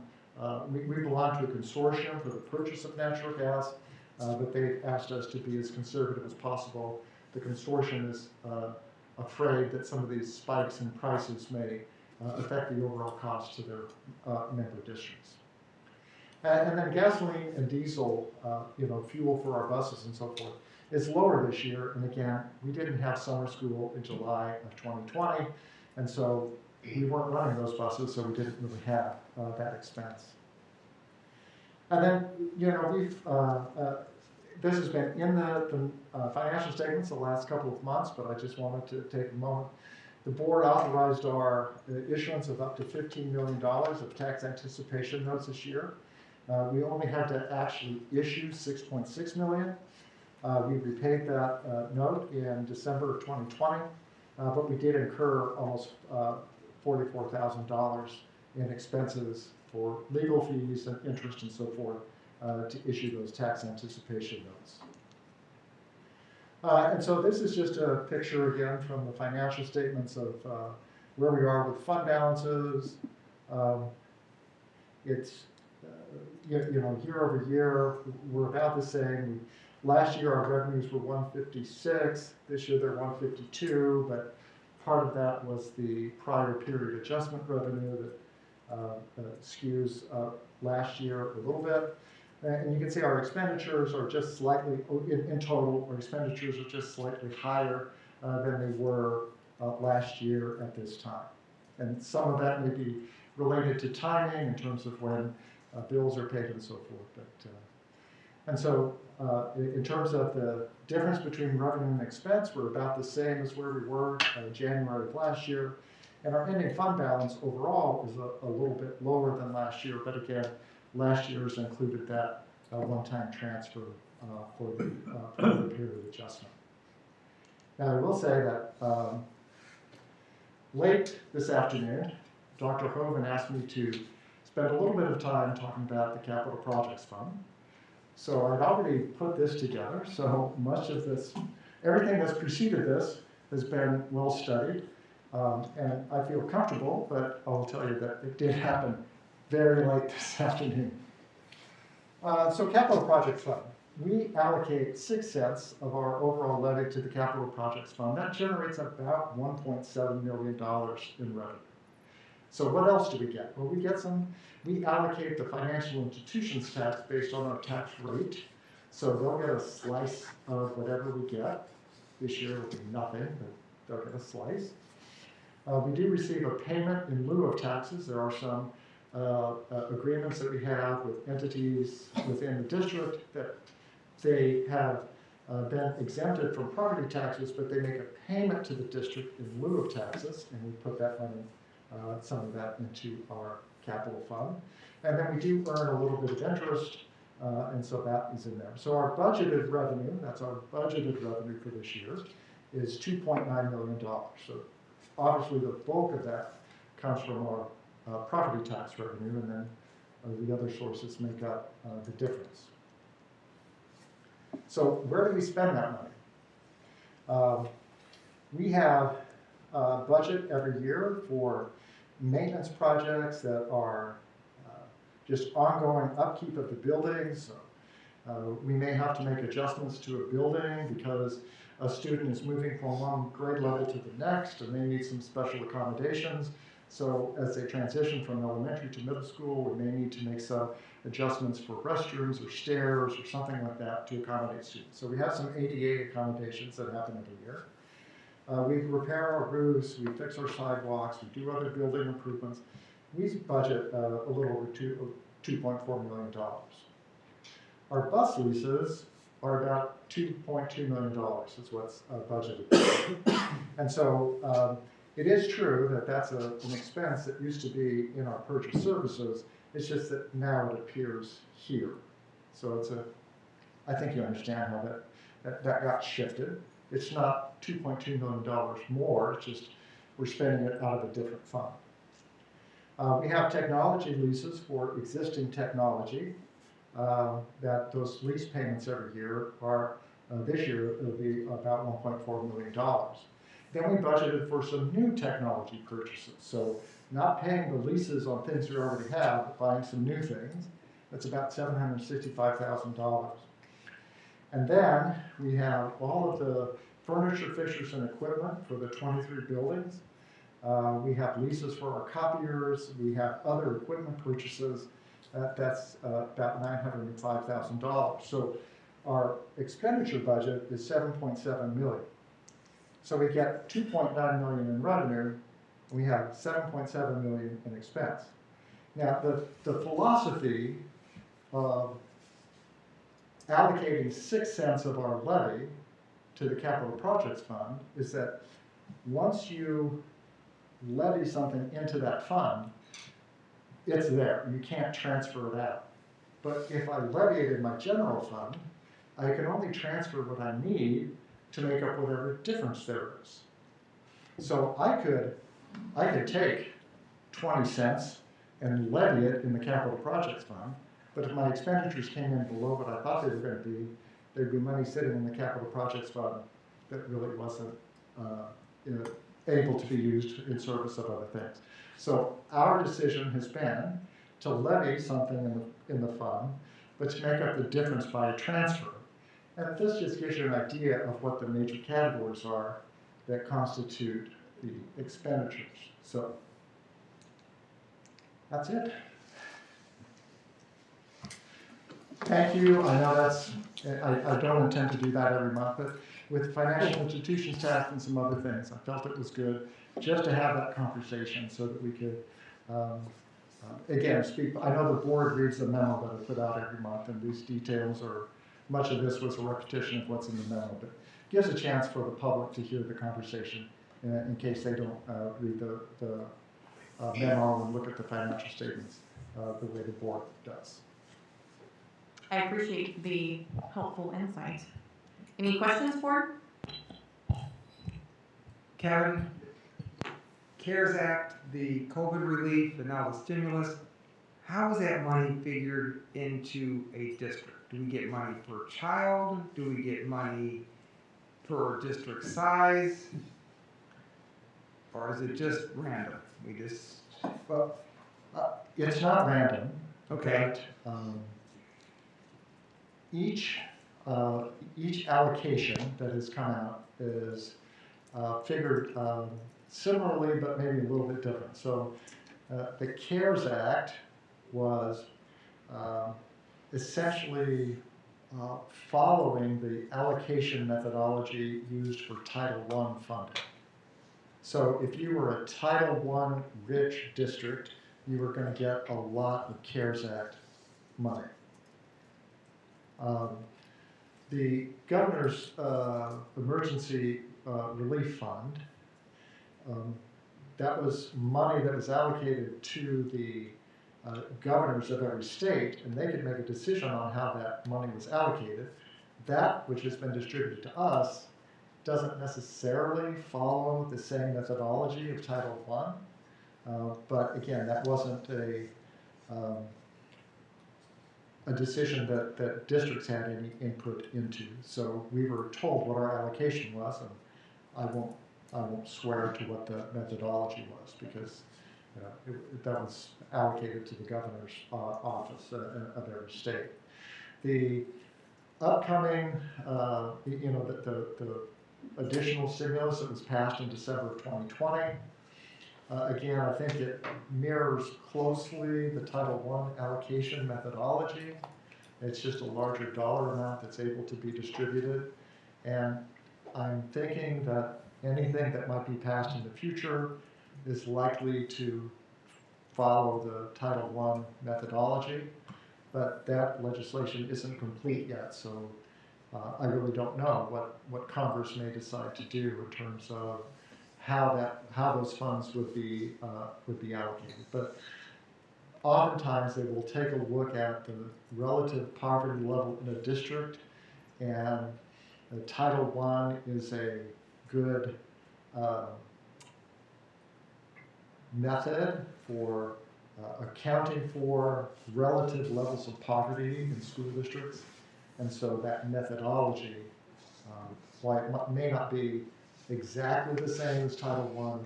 we belong to a consortium for the purchase of natural gas, but they've asked us to be as conservative as possible. The consortium is afraid that some of these spikes in prices may affect the overall cost to their member districts. And then gasoline and diesel, fuel for our buses and so forth, is lower this year. And again, we didn't have summer school in July of 2020, and so we weren't running those buses, so we didn't really have that expense. And then, we've this has been in the financial statements the last couple of months, but I just wanted to take a moment. The board authorized our issuance of up to $15 million of tax anticipation notes this year. We only had to actually issue $6.6 million. We repaid that note in December of 2020, but we did incur almost $44,000 in expenses for legal fees and interest and so forth to issue those tax anticipation notes. And so this is just a picture again from the financial statements of where we are with fund balances. It's year over year we're about the same. Last year our revenues were 156. This year they're 152, but part of that was the prior period adjustment revenue that skews last year a little bit. And you can see our expenditures are just slightly, in total, our expenditures are just slightly higher than they were last year at this time. And some of that may be related to timing in terms of when bills are paid and so forth. But, and so in terms of the difference between revenue and expense, we're about the same as where we were January of last year. And our ending fund balance overall is a little bit lower than last year, but again, last year's included that one-time transfer for the period adjustment. Now, I will say that late this afternoon, Dr. Hoven asked me to spend a little bit of time talking about the Capital Projects Fund. So I've already put this together, so much of this, everything that's preceded this has been well studied, and I feel comfortable, but I'll tell you that it did happen very late this afternoon. So Capital Projects Fund, we allocate 6 cents of our overall levy to the Capital Projects Fund. That generates about $1.7 million in revenue. So what else do we get? Well, we allocate the financial institutions tax based on our tax rate. So they'll get a slice of whatever we get. This year will be nothing, but they'll get a slice. We do receive a payment in lieu of taxes. There are some agreements that we have with entities within the district that they have been exempted from property taxes, but they make a payment to the district in lieu of taxes, and we put that money, some of that into our capital fund. And then we do earn a little bit of interest, and so that is in there. So our budgeted revenue, that's our budgeted revenue for this year, is $2.9 million. So obviously the bulk of that comes from our property tax revenue, and then the other sources make up the difference. So where do we spend that money? We have a budget every year for maintenance projects that are just ongoing upkeep of the buildings. We may have to make adjustments to a building because a student is moving from one grade level to the next and they need some special accommodations. So as they transition from elementary to middle school, we may need to make some adjustments for restrooms or stairs or something like that to accommodate students. So we have some ADA accommodations that happen every year. We repair our roofs, we fix our sidewalks, we do other building improvements. We budget a little over $2.4 million. Our bus leases are about $2.2 million is what's budgeted. And so it is true that that's an expense that used to be in our purchase services. It's just that now it appears here. So it's I think you understand how that got shifted. It's not $2.2 million more, it's just we're spending it out of a different fund. We have technology leases for existing technology. That those lease payments every year are, this year it'll be about $1.4 million. Then we budgeted for some new technology purchases. So not paying the leases on things we already have, but buying some new things. That's about $765,000. And then we have all of the furniture, fixtures, and equipment for the 23 buildings. We have leases for our copiers. We have other equipment purchases. That's about $905,000. So our expenditure budget is $7.7 million. So we get $2.9 million in revenue, and we have $7.7 million in expense. Now, the philosophy of allocating 6 cents of our levy to the Capital Projects Fund is that once you levy something into that fund, it's there. You can't transfer it out. But if I levy it in my general fund, I can only transfer what I need to make up whatever difference there is. So I could take 20 cents and levy it in the Capital Projects Fund, but if my expenditures came in below what I thought they were going to be, there'd be money sitting in the Capital Projects Fund that really wasn't able to be used in service of other things. So our decision has been to levy something in the fund, but to make up the difference by a transfer. And this just gives you an idea of what the major categories are that constitute the expenditures. So that's it. Thank you. I know I don't intend to do that every month, but with financial institutions tax and some other things, I felt it was good just to have that conversation so that we could, again, speak. I know the board reads the memo that I put out every month, and these details are, much of this was a repetition of what's in the memo, but gives a chance for the public to hear the conversation in case they don't read the memo and look at the financial statements the way the board does. I appreciate the helpful insight. Any questions, board? Kevin, CARES Act, the COVID relief, and now the stimulus, how is that money figured into a district? Do we get money per child? Do we get money per district size? Or is it just random? Well, it's not random. Okay. But, each allocation that has come out is figured similarly, but maybe a little bit different. So the CARES Act was essentially following the allocation methodology used for Title I funding. So if you were a Title I rich district, you were going to get a lot of CARES Act money. The governor's emergency relief fund, that was money that was allocated to the governors of every state, and they could make a decision on how that money was allocated. That which has been distributed to us doesn't necessarily follow the same methodology of Title I, but again, that wasn't a decision that districts had any input into. So we were told what our allocation was, and I won't swear to what the methodology was because that was allocated to the governor's office of every state. The upcoming, the additional stimulus that was passed in December of 2020. Again, I think it mirrors closely the Title I allocation methodology. It's just a larger dollar amount that's able to be distributed. And I'm thinking that anything that might be passed in the future is likely to follow the Title I methodology. But that legislation isn't complete yet, so I really don't know what Congress may decide to do in terms of how those funds would be allocated. But oftentimes they will take a look at the relative poverty level in a district, and Title I is a good method for accounting for relative levels of poverty in school districts. And so that methodology, while it may not be exactly the same as Title I,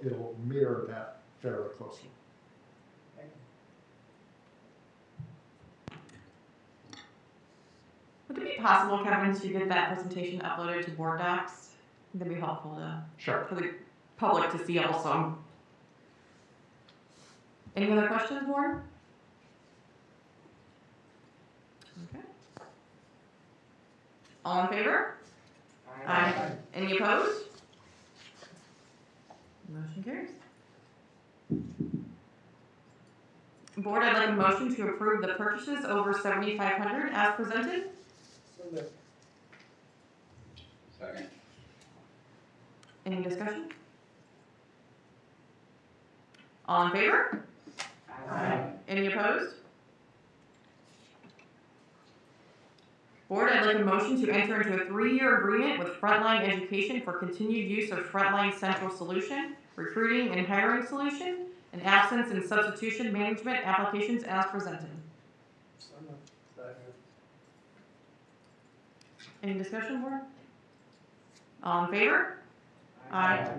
it'll mirror that fairly closely. Would it be possible, Kevin, to get that presentation uploaded to Board Docs? That'd be helpful for the public to see also. Any other questions, Board? Okay. All in favor? Aye. Any opposed? Motion carries. Board, I'd like a motion to approve the purchases over $7,500 as presented. So moved. Second. Any discussion? All in favor? Aye. Any opposed? Board, I'd like a motion to enter into a 3-year agreement with Frontline Education for continued use of Frontline Central Solution, recruiting and hiring solution, and absence and substitution management applications as presented. So moved. Second. Any discussion, Board? All in favor? Aye.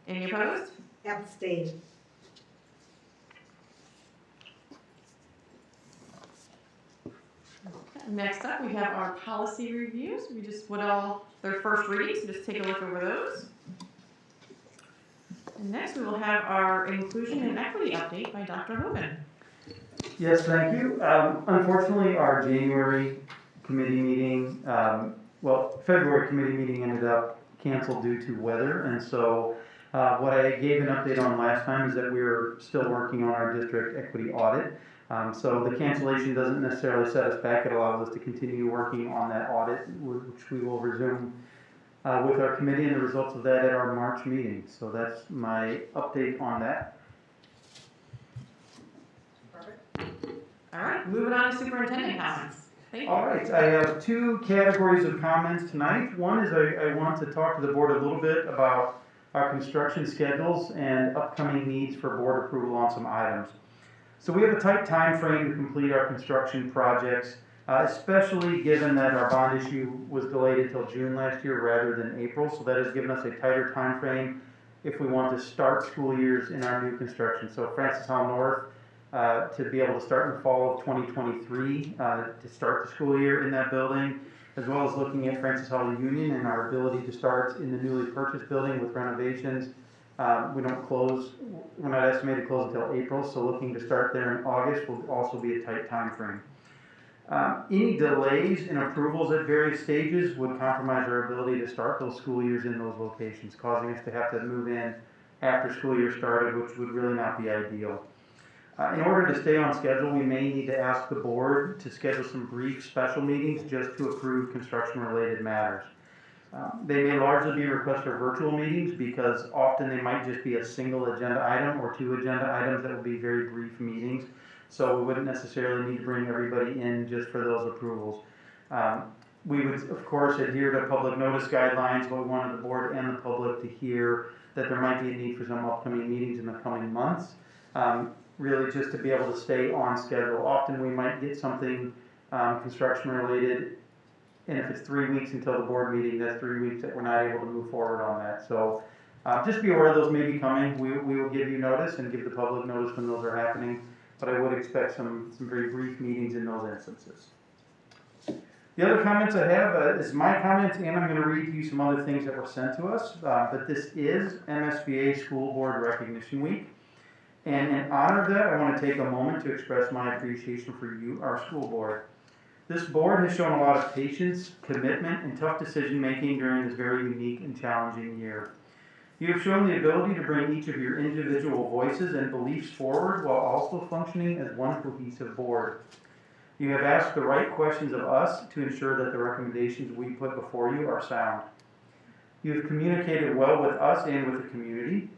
Any opposed? Abstain. Next up, we have our policy reviews. We just their first readings, so just take a look over those. And next, we will have our inclusion and equity update by Dr. Hogan. Yes, thank you. Unfortunately, our January committee meeting, February committee meeting ended up canceled due to weather, and so what I gave an update on last time is that we're still working on our district equity audit. So the cancellation doesn't necessarily set us back. It allows us to continue working on that audit, which we will resume with our committee and the results of that at our March meeting. So that's my update on that. All right, moving on to superintendent comments. Thank you. All right, I have 2 categories of comments tonight. One is I want to talk to the board a little bit about our construction schedules and upcoming needs for board approval on some items. So we have a tight time frame to complete our construction projects, especially given that our bond issue was delayed until June last year rather than April. So that has given us a tighter time frame if we want to start school years in our new construction. So Francis Hall North, to be able to start in the fall of 2023 to start the school year in that building, as well as looking at Francis Hall Union and our ability to start in the newly purchased building with renovations. We're not estimated to close until April, so looking to start there in August will also be a tight time frame. Any delays in approvals at various stages would compromise our ability to start those school years in those locations, causing us to have to move in after school year started, which would really not be ideal. In order to stay on schedule, we may need to ask the board to schedule some brief special meetings just to approve construction-related matters. They may largely be requests for virtual meetings because often they might just be a single agenda item or 2 agenda items that will be very brief meetings. So we wouldn't necessarily need to bring everybody in just for those approvals. We would, of course, adhere to public notice guidelines, but we wanted the board and the public to hear that there might be a need for some upcoming meetings in the coming months. Really just to be able to stay on schedule. Often we might get something construction related, and if it's 3 weeks until the board meeting, that's 3 weeks that we're not able to move forward on that. So just be aware those may be coming. We will give you notice and give the public notice when those are happening, but I would expect some very brief meetings in those instances. The other comments I have is my comments, and I'm going to read you some other things that were sent to us, but this is MSBA School Board Recognition Week. And in honor of that, I want to take a moment to express my appreciation for you, our school board. This board has shown a lot of patience, commitment, and tough decision-making during this very unique and challenging year. You have shown the ability to bring each of your individual voices and beliefs forward while also functioning as one cohesive board. You have asked the right questions of us to ensure that the recommendations we put before you are sound. You have communicated well with us and with the community.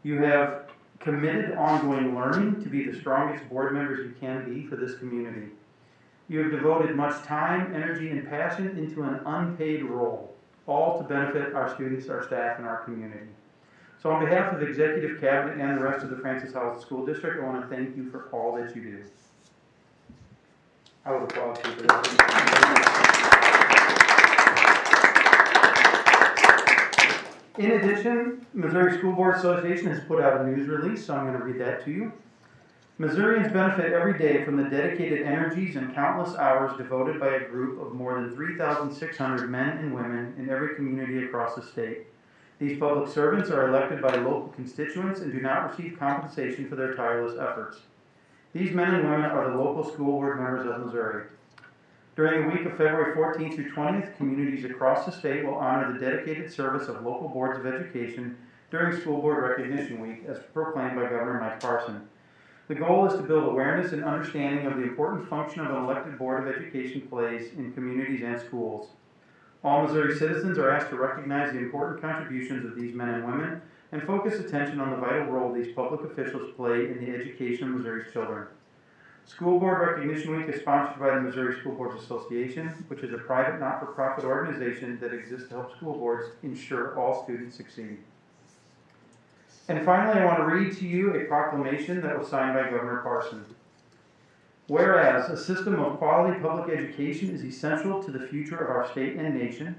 You have committed ongoing learning to be the strongest board members you can be for this community. You have devoted much time, energy, and passion into an unpaid role, all to benefit our students, our staff, and our community. So on behalf of Executive Cabinet and the rest of the Francis Howell School District, I want to thank you for all that you do. I would applaud you for that. In addition, Missouri School Board Association has put out a news release, so I'm going to read that to you. Missourians benefit every day from the dedicated energies and countless hours devoted by a group of more than 3,600 men and women in every community across the state. These public servants are elected by local constituents and do not receive compensation for their tireless efforts. These men and women are the local school board members of Missouri. During the week of February 14th through 20th, communities across the state will honor the dedicated service of local boards of education during School Board Recognition Week, as proclaimed by Governor Mike Parson. The goal is to build awareness and understanding of the important function of an elected Board of Education plays in communities and schools. All Missouri citizens are asked to recognize the important contributions of these men and women and focus attention on the vital role these public officials play in the education of Missouri's children. School Board Recognition Week is sponsored by the Missouri School Boards Association, which is a private not-for-profit organization that exists to help school boards ensure all students succeed. And finally, I want to read to you a proclamation that was signed by Governor Parson. Whereas a system of quality public education is essential to the future of our state and nation,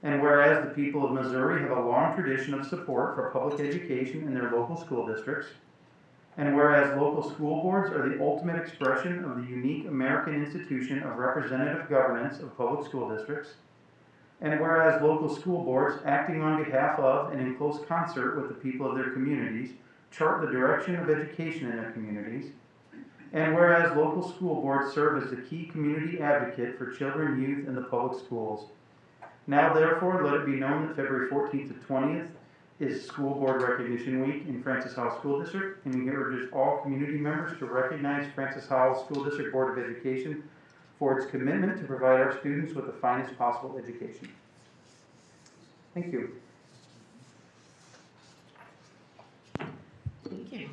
and whereas the people of Missouri have a long tradition of support for public education in their local school districts, and whereas local school boards are the ultimate expression of the unique American institution of representative governance of public school districts, and whereas local school boards, acting on behalf of and in close concert with the people of their communities, chart the direction of education in their communities, and whereas local school boards serve as the key community advocate for children, youth, and the public schools. Now, therefore, let it be known that February 14th to 20th is School Board Recognition Week in Francis Howell School District, and we urge all community members to recognize Francis Howell School District Board of Education for its commitment to provide our students with the finest possible education. Thank you. Thank you.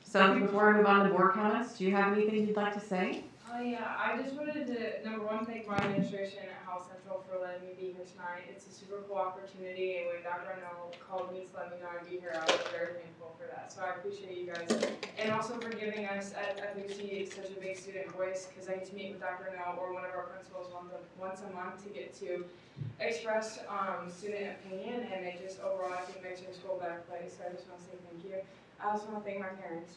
Sophie, before we move on to board comments, do you have anything you'd like to say? Yeah, I just wanted to, number one, thank my administration at House Central for letting me be here tonight. It's a super cool opportunity, and when Dr. Arnell called me to let me know I'd be here, I was very thankful for that. So I appreciate you guys, and also for giving us at FHSD such a big student voice, because I get to meet with Dr. Arnell or one of our principals once a month to get to express student opinion, and it just overall I think makes our school a better place. So I just want to say thank you. I also want to thank my parents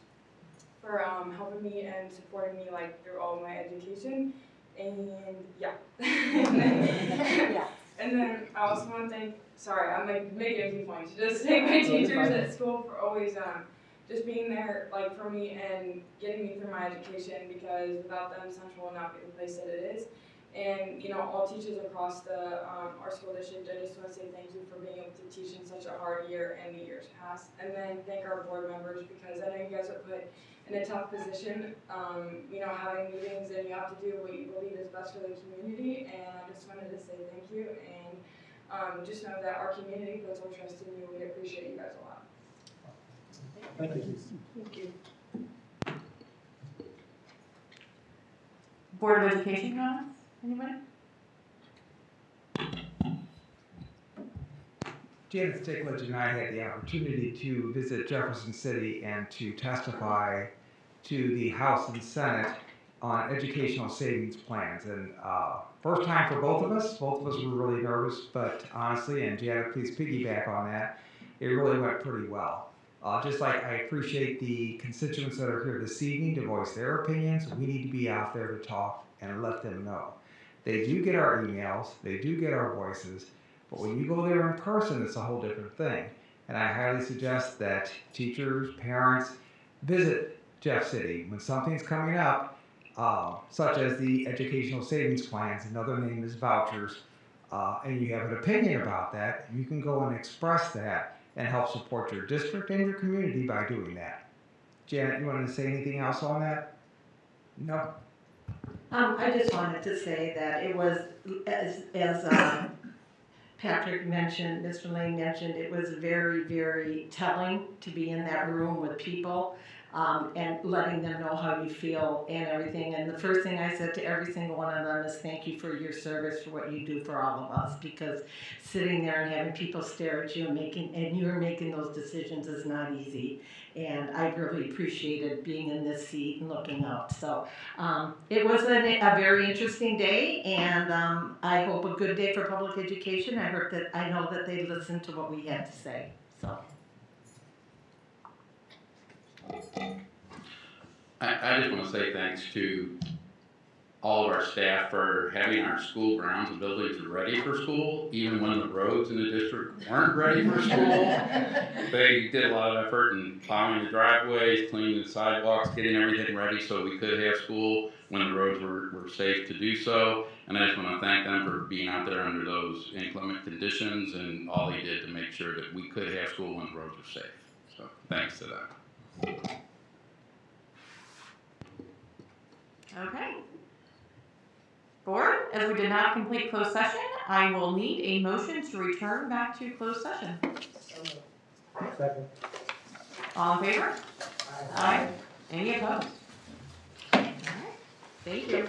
for helping me and supporting me like through all my education, and yeah. And then I also want to thank, sorry, I'm like making a few points, just thank my teachers at school for always just being there like for me and getting me through my education, because without them Central will not be the place that it is. And you know, all teachers across the our school district, I just want to say thank you for being able to teach in such a hard year and the years past. And then thank our board members, because I know you guys are put in a tough position, you know, having meetings, and you have to do what you believe is best for the community. And I just wanted to say thank you, and just know that our community puts our trust in you. We appreciate you guys a lot. Thank you. Thank you. Board of Education comments? Anybody? Janet Stickledge and I had the opportunity to visit Jefferson City and to testify to the House and Senate on educational savings plans. And first time for both of us. Both of us were really nervous, but honestly, and Janet, please piggyback on that, it really went pretty well. Just like I appreciate the constituents that are here this evening to voice their opinions, we need to be out there to talk and let them know. They do get our emails, they do get our voices, but when you go there in person, it's a whole different thing. And I highly suggest that teachers, parents, visit Jeff City when something's coming up, such as the educational savings plans, another name is vouchers, and you have an opinion about that, you can go and express that and help support your district and your community by doing that. Janet, you wanted to say anything else on that? No? I just wanted to say that it was, as Patrick mentioned, Mr. Lane mentioned, it was very, very telling to be in that room with people and letting them know how you feel and everything. And the first thing I said to every single one of them is thank you for your service, for what you do for all of us, because sitting there and having people stare at you and you're making those decisions is not easy. And I really appreciated being in this seat and looking out. So it was a very interesting day, and I hope a good day for public education. I know that they listened to what we had to say. So. I just want to say thanks to all of our staff for having our school grounds and buildings ready for school, even when the roads in the district weren't ready for school. They did a lot of effort in plowing the driveways, cleaning the sidewalks, getting everything ready so we could have school when the roads were safe to do so. And I just want to thank them for being out there under those inclement conditions and all they did to make sure that we could have school when the roads were safe. So thanks to them. Okay. Board, as we did not complete closed session, I will need a motion to return back to closed session. Second. All in favor? Aye. Any opposed? All right. Thank you.